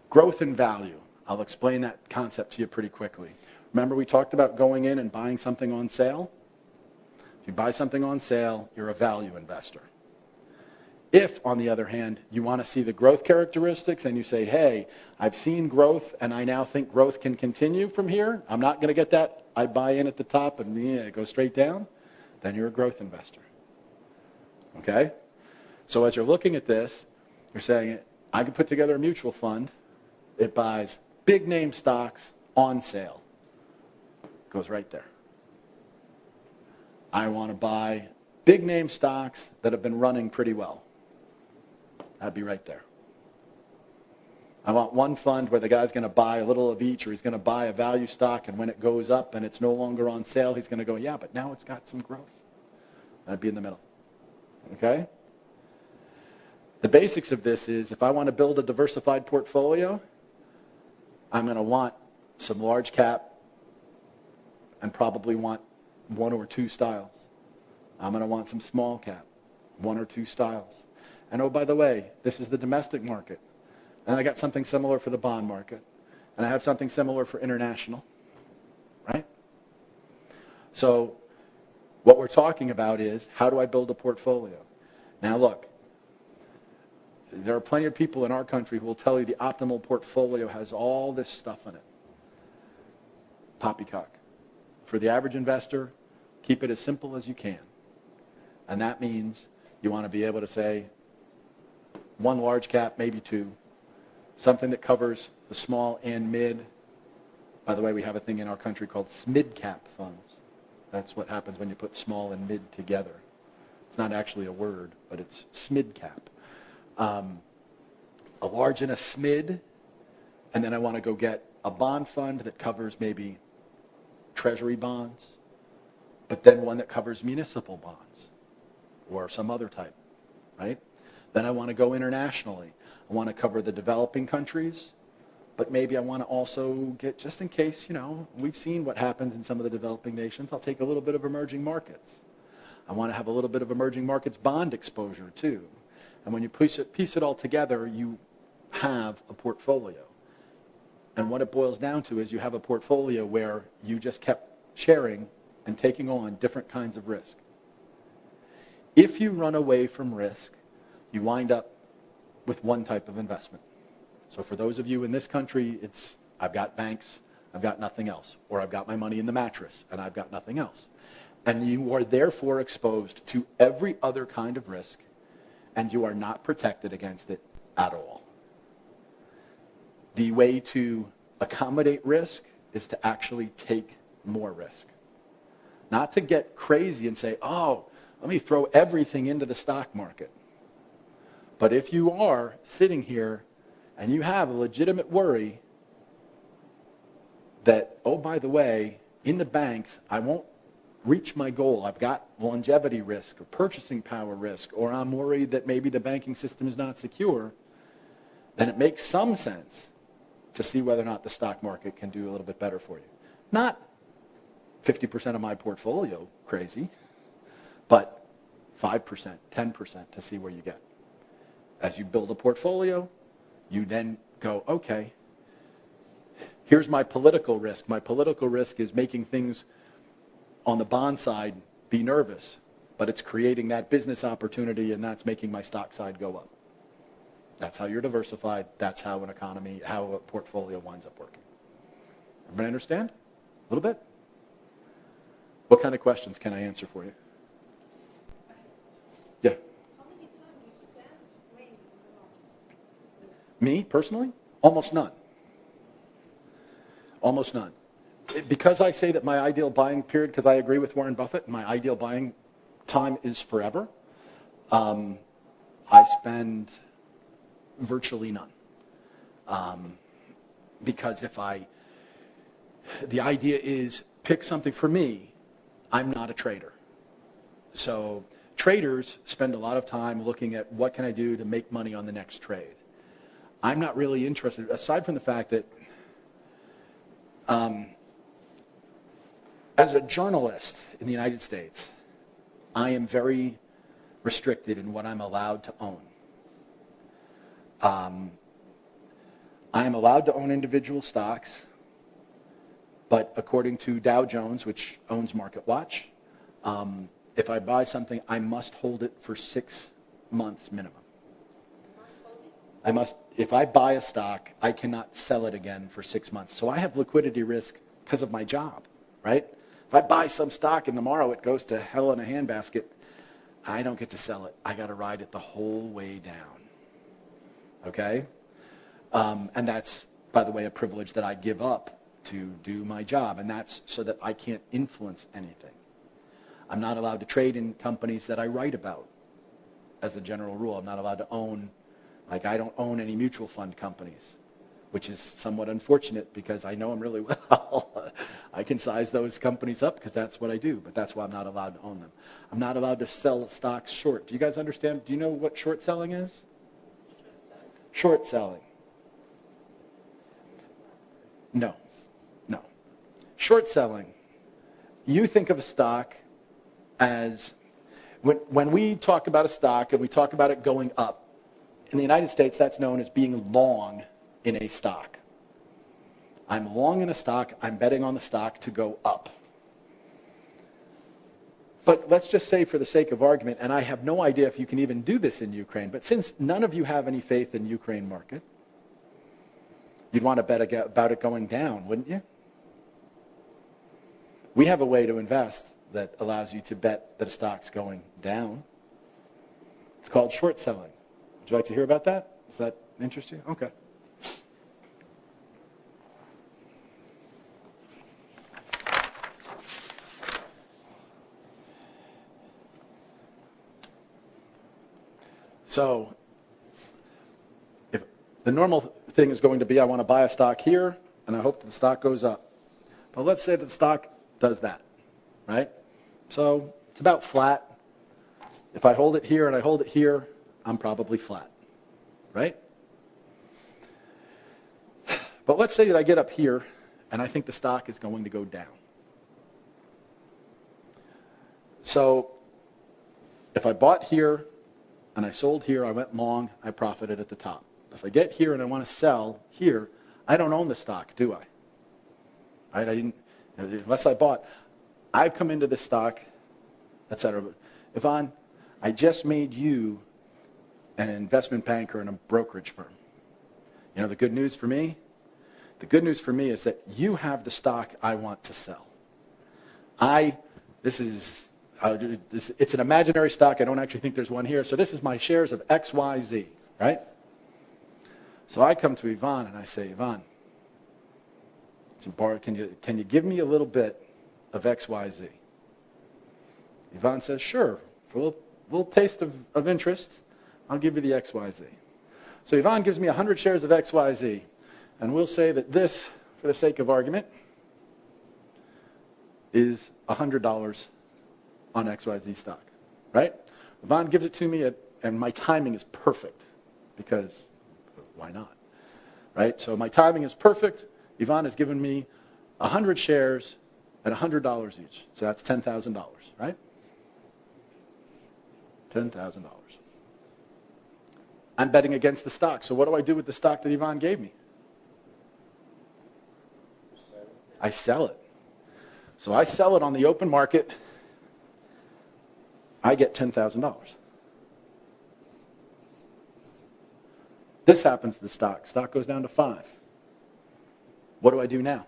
growth and value. I'll explain that concept to you pretty quickly. Remember we talked about going in and buying something on sale? If you buy something on sale, you're a value investor. If, on the other hand, you want to see the growth characteristics and you say, hey, I've seen growth and I now think growth can continue from here, I'm not going to get that, I buy in at the top and it goes straight down, then you're a growth investor. Okay? So as you're looking at this, you're saying, I can put together a mutual fund. It buys big name stocks on sale. Goes right there. I want to buy big name stocks that have been running pretty well. That'd be right there. I want one fund where the guy's going to buy a little of each, or he's going to buy a value stock, and when it goes up and it's no longer on sale, he's going to go, yeah, but now it's got some growth. That'd be in the middle. Okay? The basics of this is if I want to build a diversified portfolio, I'm going to want some large cap and probably want one or two styles. I'm going to want some small cap, one or two styles. And oh, by the way, this is the domestic market. And I got something similar for the bond market. And I have something similar for international. Right? So what we're talking about is, how do I build a portfolio? Now look, there are plenty of people in our country who will tell you the optimal portfolio has all this stuff in it. Poppycock. For the average investor, keep it as simple as you can. And that means you want to be able to say, one large cap, maybe two. Something that covers the small and mid. By the way, we have a thing in our country called SMID cap funds. That's what happens when you put small and mid together. It's not actually a word, but it's SMID cap. A large and a SMID, and then I want to go get a bond fund that covers maybe treasury bonds, but then one that covers municipal bonds or some other type, right? Then I want to go internationally. I want to cover the developing countries, but maybe I want to also get, just in case, we've seen what happens in some of the developing nations, I'll take a little bit of emerging markets. I want to have a little bit of emerging markets bond exposure too. And when you piece it all together, you have a portfolio. And what it boils down to is you have a portfolio where you just kept sharing and taking on different kinds of risk. If you run away from risk, you wind up with one type of investment. So for those of you in this country, it's I've got banks, I've got nothing else. Or I've got my money in the mattress, and I've got nothing else. And you are therefore exposed to every other kind of risk, and you are not protected against it at all. The way to accommodate risk is to actually take more risk. Not to get crazy and say, oh, let me throw everything into the stock market. But if you are sitting here and you have a legitimate worry that, oh, by the way, in the banks, I won't reach my goal. I've got longevity risk or purchasing power risk, or I'm worried that maybe the banking system is not secure, then it makes some sense to see whether or not the stock market can do a little bit better for you. Not 50% of my portfolio crazy, but 5%, 10% to see where you get. As you build a portfolio, you then go, okay, here's my political risk. My political risk is making things on the bond side be nervous, but it's creating that business opportunity, and that's making my stock side go up. That's how you're diversified. That's how an economy, how a portfolio winds up working. Everybody understand? A little bit? What kind of questions can I answer for you? Yeah. How many times you spend waiting in the market? Me, personally? Almost none. Almost none. Because I say that my ideal buying period, because I agree with Warren Buffett, my ideal buying time is forever, I spend virtually none. Because the idea is pick something for me. I'm not a trader. So traders spend a lot of time looking at what can I do to make money on the next trade. I'm not really interested, aside from the fact that as a journalist in the United States, I am very restricted in what I'm allowed to own. I am allowed to own individual stocks, but according to Dow Jones, which owns MarketWatch, if I buy something, I must hold it for 6 months minimum. If I buy a stock, I cannot sell it again for 6 months. So I have liquidity risk because of my job, right? If I buy some stock and tomorrow it goes to hell in a handbasket, I don't get to sell it. I got to ride it the whole way down. Okay? And that's, by the way, a privilege that I give up to do my job. And that's so that I can't influence anything. I'm not allowed to trade in companies that I write about. As a general rule, I'm not allowed to own, like I don't own any mutual fund companies, which is somewhat unfortunate because I know them really well. I can size those companies up because that's what I do, but that's why I'm not allowed to own them. I'm not allowed to sell stocks short. Do you guys understand? Do you know what short selling is? Short selling. No. Short selling. You think of a stock as, when we talk about a stock and we talk about it going up, in the United States that's known as being long in a stock. I'm long in a stock, I'm betting on the stock to go up. But let's just say for the sake of argument, and I have no idea if you can even do this in Ukraine, but since none of you have any faith in Ukraine market, you'd want to bet about it going down, wouldn't you? We have a way to invest that allows you to bet that a stock's going down. It's called short selling. Would you like to hear about that? Does that interest you? Okay. So, if the normal thing is going to be, I want to buy a stock here, and I hope the stock goes up. But let's say that the stock does that, right? So, it's about flat. If I hold it here and I hold it here, I'm probably flat, right? But let's say that I get up here, and I think the stock is going to go down. So, if I bought here, and I sold here, I went long, I profited at the top. If I get here and I want to sell here, I don't own the stock, do I? Right? I didn't, unless I bought. I've come into this stock, etc. Yvonne, I just made you an investment banker in a brokerage firm. You know the good news for me? The good news for me is that you have the stock I want to sell. It's an imaginary stock. I don't actually think there's one here. So this is my shares of XYZ, right? So I come to Yvonne and I say, Yvonne, can you give me a little bit of XYZ? Yvonne says, sure. For a little taste of interest, I'll give you the XYZ. So Yvonne gives me 100 shares of XYZ. And we'll say that this, for the sake of argument, is $100 on XYZ stock, right? Yvonne gives it to me, and my timing is perfect, because why not, right? So my timing is perfect. Yvonne has given me 100 shares at $100 each, so that's $10,000, right? $10,000. I'm betting against the stock. So what do I do with the stock that Yvonne gave me? I sell it. So I sell it on the open market. I get $10,000. This happens to the stock. Stock goes down to 5. What do I do now?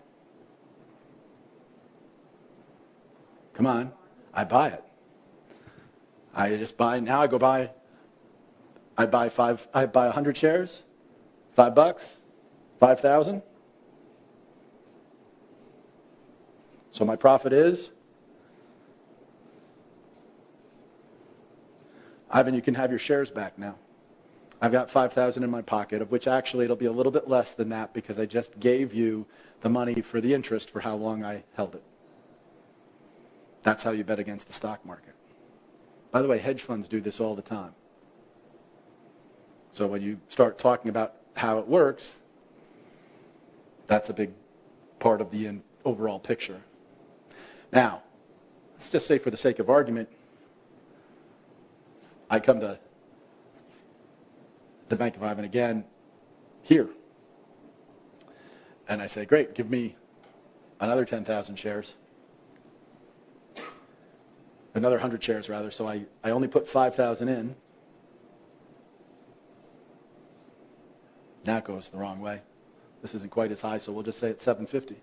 Come on. I buy it. I just buy. Now I go buy. I buy 100 shares. $5. 5,000. So my profit is, Ivan, you can have your shares back now. I've got 5,000 in my pocket, of which actually it'll be a little bit less than that because I just gave you the money for the interest for how long I held it. That's how you bet against the stock market. By the way, hedge funds do this all the time. So when you start talking about how it works, that's a big part of the overall picture. Now, let's just say for the sake of argument, I come to the Bank of Ivan again here. And I say, great, give me another 10,000 shares. Another 100 shares, rather. So I only put 5,000 in. Now it goes the wrong way. This isn't quite as high, so we'll just say it's 750.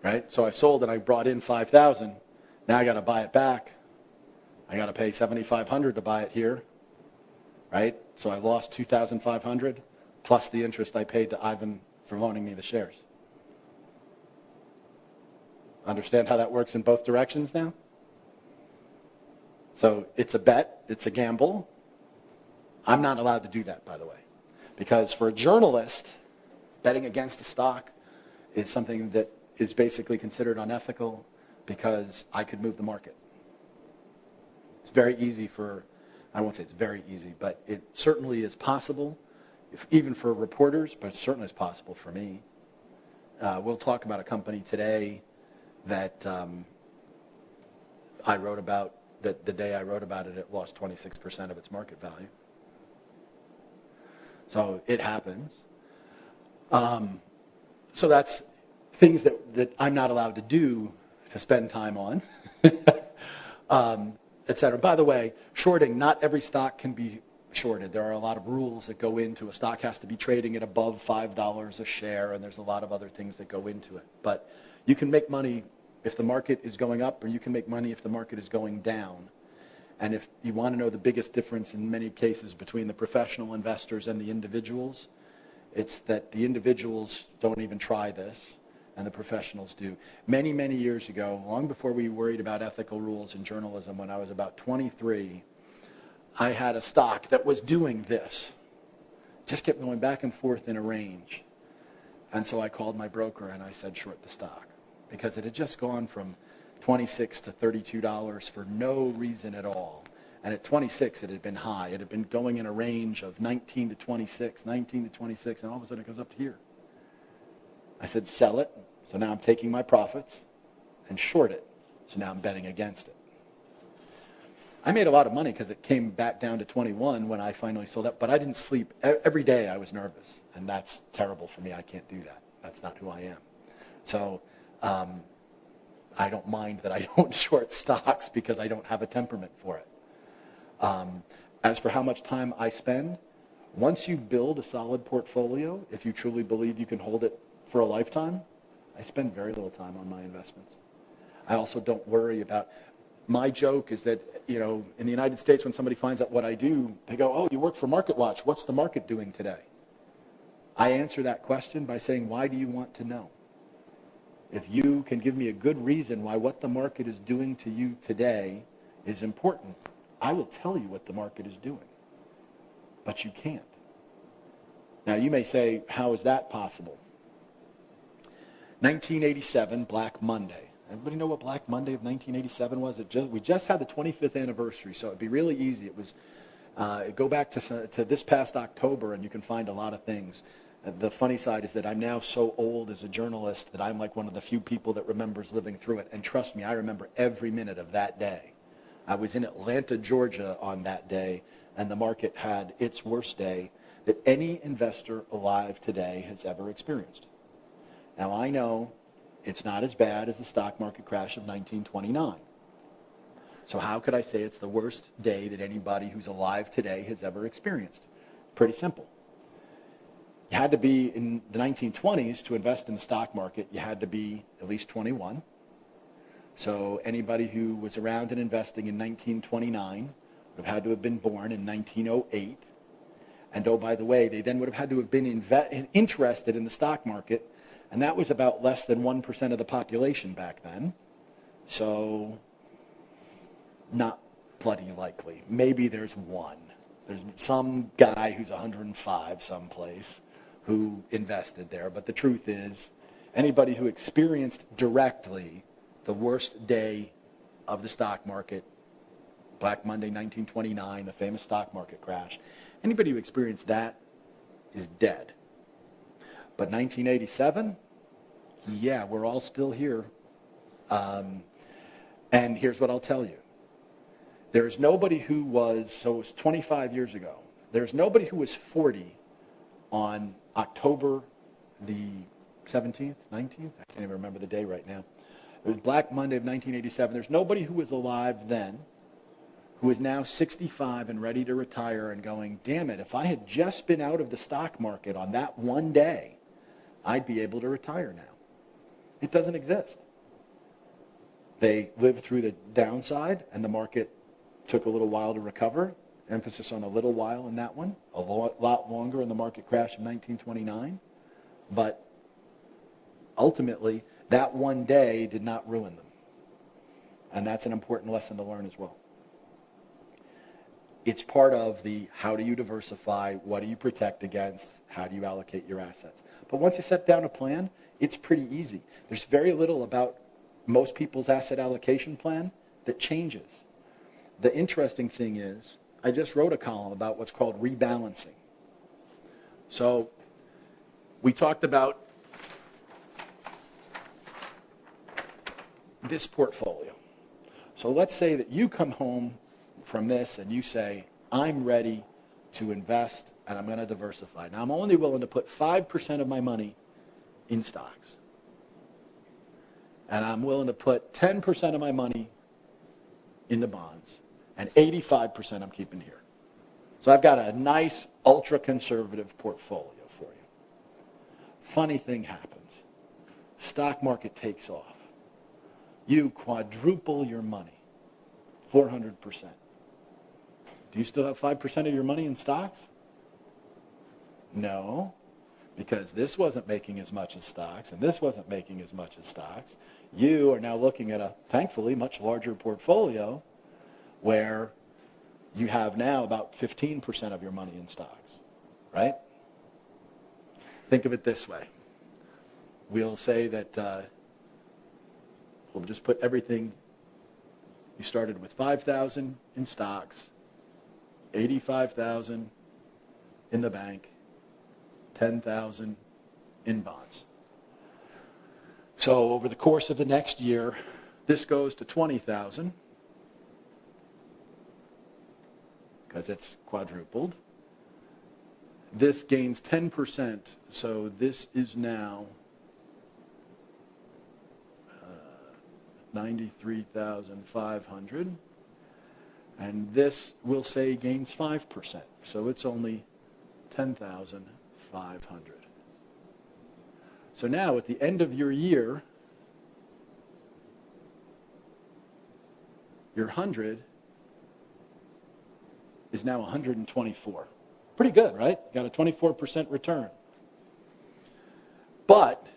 Right? So I sold and I brought in 5,000. Now I got to buy it back. I got to pay 7,500 to buy it here. Right? So I lost 2,500 plus the interest I paid to Ivan for loaning me the shares. Understand how that works in both directions now? So it's a bet. It's a gamble. I'm not allowed to do that, by the way. Because for a journalist, betting against a stock is something that is basically considered unethical because I could move the market. It's very easy for, I won't say it's very easy, but it certainly is possible, even for reporters, but it certainly is possible for me. We'll talk about a company today that I wrote about, that the day I wrote about it, it lost 26% of its market value. So it happens. So that's things that I'm not allowed to do to spend time on, et cetera. By the way, shorting, not every stock can be shorted. There are a lot of rules that go into a stock has to be trading at above $5 a share, and there's a lot of other things that go into it. But you can make money if the market is going up, or you can make money if the market is going down. And if you want to know the biggest difference in many cases between the professional investors and the individuals, it's that the individuals don't even try this, and the professionals do. Many, many years ago, long before we worried about ethical rules in journalism, when I was about 23, I had a stock that was doing this. Just kept going back and forth in a range. And so I called my broker and I said, short the stock. Because it had just gone from $26 to $32 for no reason at all. And at 26, it had been high. It had been going in a range of 19 to 26, 19 to 26, and all of a sudden it goes up to here. I said, sell it. So now I'm taking my profits and short it. So now I'm betting against it. I made a lot of money because it came back down to 21 when I finally sold it, but I didn't sleep. Every day I was nervous, and that's terrible for me. I can't do that. That's not who I am. So I don't mind that I don't short stocks because I don't have a temperament for it. As for how much time I spend, once you build a solid portfolio, if you truly believe you can hold it for a lifetime, I spend very little time on my investments. I also don't worry about, my joke is that, in the United States, when somebody finds out what I do, they go, oh, you work for MarketWatch. What's the market doing today? I answer that question by saying, why do you want to know? If you can give me a good reason why what the market is doing to you today is important, I will tell you what the market is doing. But you can't. Now, you may say, how is that possible? 1987, Black Monday. Everybody know what Black Monday of 1987 was? We just had the 25th anniversary, so it'd be really easy. It was go back to this past October, and you can find a lot of things. The funny side is that I'm now so old as a journalist that I'm like one of the few people that remembers living through it. And trust me, I remember every minute of that day. I was in Atlanta, Georgia on that day, and the market had its worst day that any investor alive today has ever experienced. Now, I know it's not as bad as the stock market crash of 1929. So how could I say it's the worst day that anybody who's alive today has ever experienced? Pretty simple. You had to be in the 1920s to invest in the stock market. You had to be at least 21. So anybody who was around and investing in 1929 would have had to have been born in 1908. And oh, by the way, they then would have had to have been interested in the stock market, and that was about less than 1% of the population back then. So not bloody likely. Maybe there's one. There's some guy who's 105 someplace who invested there. But the truth is, anybody who experienced directly the worst day of the stock market, Black Monday 1929, the famous stock market crash, anybody who experienced that is dead. But 1987, yeah, we're all still here. And here's what I'll tell you. There is nobody who was, so it was 25 years ago, there's nobody who was 40 on October the 17th, 19th? I can't even remember the day right now. It was Black Monday of 1987. There's nobody who was alive then who is now 65 and ready to retire and going, damn it, if I had just been out of the stock market on that one day, I'd be able to retire now. It doesn't exist. They lived through the downside, and the market took a little while to recover. Emphasis on a little while in that one. A lot longer in the market crash of 1929. But ultimately, that one day did not ruin them. And that's an important lesson to learn as well. It's part of the how do you diversify, what do you protect against, how do you allocate your assets. But once you set down a plan, it's pretty easy. There's very little about most people's asset allocation plan that changes. The interesting thing is, I just wrote a column about what's called rebalancing. So we talked about this portfolio. So let's say that you come home from this and you say, I'm ready to invest and I'm going to diversify. Now, I'm only willing to put 5% of my money in stocks. And I'm willing to put 10% of my money into bonds. And 85% I'm keeping here. So I've got a nice, ultra-conservative portfolio for you. Funny thing happens. Stock market takes off. You quadruple your money, 400%. Do you still have 5% of your money in stocks? No, because this wasn't making as much as stocks, and this wasn't making as much as stocks. You are now looking at a, thankfully, much larger portfolio where you have now about 15% of your money in stocks, right? Think of it this way. We'll say that we'll just put everything, you started with 5,000 in stocks, 85,000 in the bank, 10,000 in bonds. So over the course of the next year, this goes to 20,000 because it's quadrupled. This gains 10%, so this is now 93,500. And this, we'll say, gains 5%. So it's only 10,500. So now, at the end of your year, your 100 is now 124. Pretty good, right? Got a 24% return. But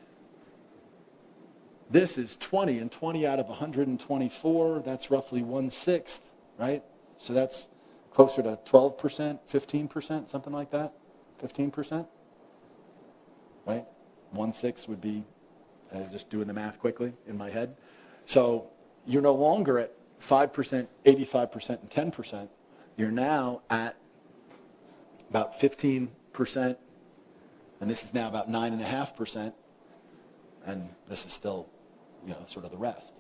this is 20, and 20 out of 124, that's roughly 1/6, right? So that's closer to 12%, 15%, something like that. 15%, right? 1/6 would be, just doing the math quickly in my head. So you're no longer at 5%, 85%, and 10%. You're now at about 15%, and this is now about 9.5%, and this is still, sort of the rest.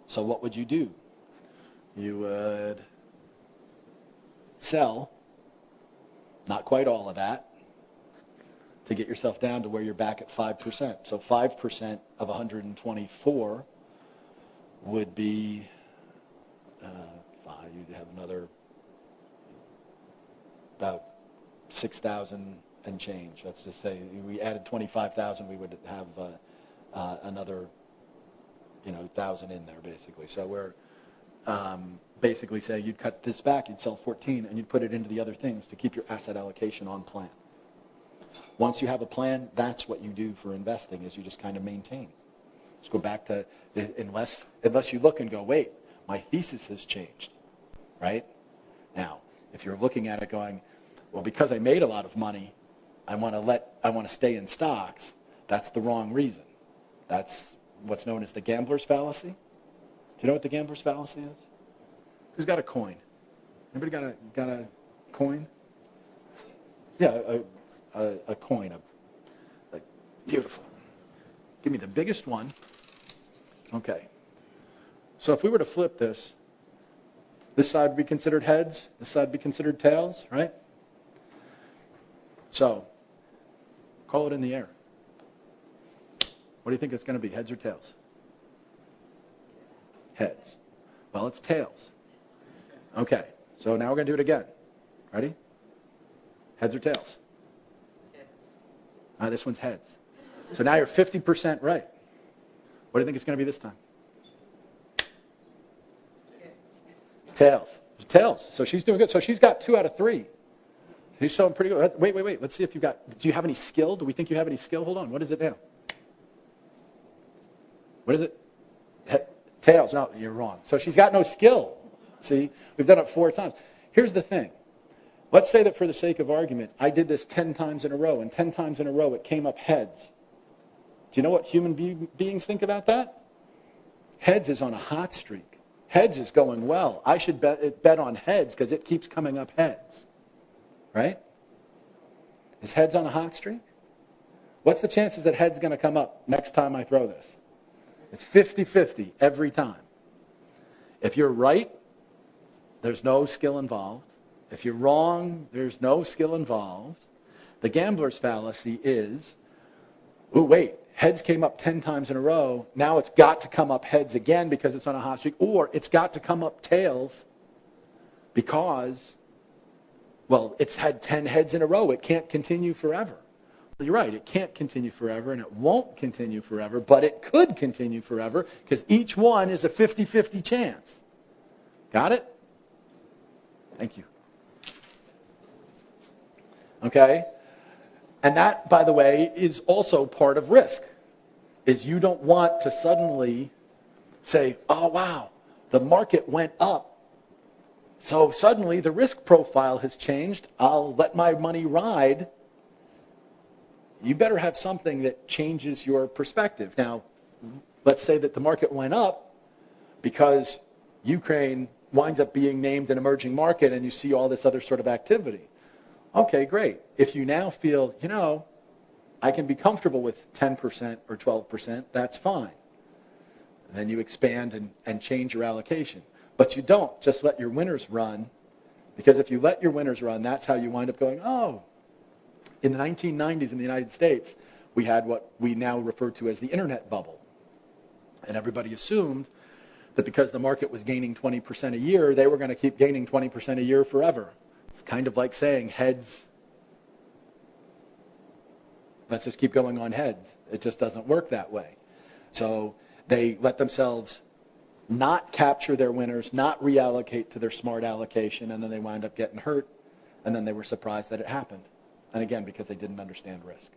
So what would you do? you would sell, not quite all of that, to get yourself down to where you're back at 5%. So 5% of 124 would be, you'd have another about 6,000 and change. Let's just say we added 25,000, we would have another, 1,000 in there basically. So we're basically saying you'd cut this back, you'd sell 14, and you'd put it into the other things to keep your asset allocation on plan. Once you have a plan, that's what you do for investing, is you just kind of maintain. Let's go back to, unless you look and go, wait, my thesis has changed, right? Now, if you're looking at it going, well, because I made a lot of money, I want to stay in stocks, that's the wrong reason. That's what's known as the gambler's fallacy. Do you know what the gambler's fallacy is? Who's got a coin? Anybody got a coin? Yeah, a coin. Like, beautiful. Give me the biggest one. Okay. So if we were to flip this side would be considered heads, this side would be considered tails, right? So, call it in the air. What do you think it's going to be, heads or tails? Heads. Well, it's tails. Okay, so now we're going to do it again. Ready? Heads or tails? This one's heads. So now you're 50% right. What do you think it's going to be this time? Tails. Tails. So she's doing good. So she's got 2 out of 3. She's showing pretty good. Wait. Let's see if you've got, do you have any skill? Do we think you have any skill? Hold on. What is it now? What is it? Tails. No, you're wrong. So she's got no skill. See, we've done it 4 times. Here's the thing. Let's say that for the sake of argument, I did this 10 times in a row, and 10 times in a row it came up heads. Do you know what human beings think about that? Heads is on a hot streak. Heads is going well. I should bet on heads because it keeps coming up heads. Right? Is heads on a hot streak? What's the chances that heads going to come up next time I throw this? It's 50-50 every time. If you're right, there's no skill involved. If you're wrong, there's no skill involved. The gambler's fallacy is, oh, wait, heads came up 10 times in a row. Now it's got to come up heads again because it's on a hot streak. Or it's got to come up tails because, well, it's had 10 heads in a row. It can't continue forever. Well, you're right. It can't continue forever, and it won't continue forever, but it could continue forever because each one is a 50-50 chance. Got it? Thank you. Okay? And that, by the way, is also part of risk, is you don't want to suddenly say, oh, wow, the market went up, so suddenly the risk profile has changed. I'll let my money ride. You better have something that changes your perspective. Now, let's say that the market went up because Ukraine winds up being named an emerging market and you see all this other sort of activity. Okay, great. If you now feel, I can be comfortable with 10% or 12%, that's fine. And then you expand and change your allocation. But you don't just let your winners run, because if you let your winners run, that's how you wind up going, oh, in the 1990s in the United States, we had what we now refer to as the internet bubble. And everybody assumed that because the market was gaining 20% a year, they were going to keep gaining 20% a year forever. It's kind of like saying heads, let's just keep going on heads. It just doesn't work that way. So they let themselves not capture their winners, not reallocate to their smart allocation, and then they wind up getting hurt, and then they were surprised that it happened. And again, because they didn't understand risk.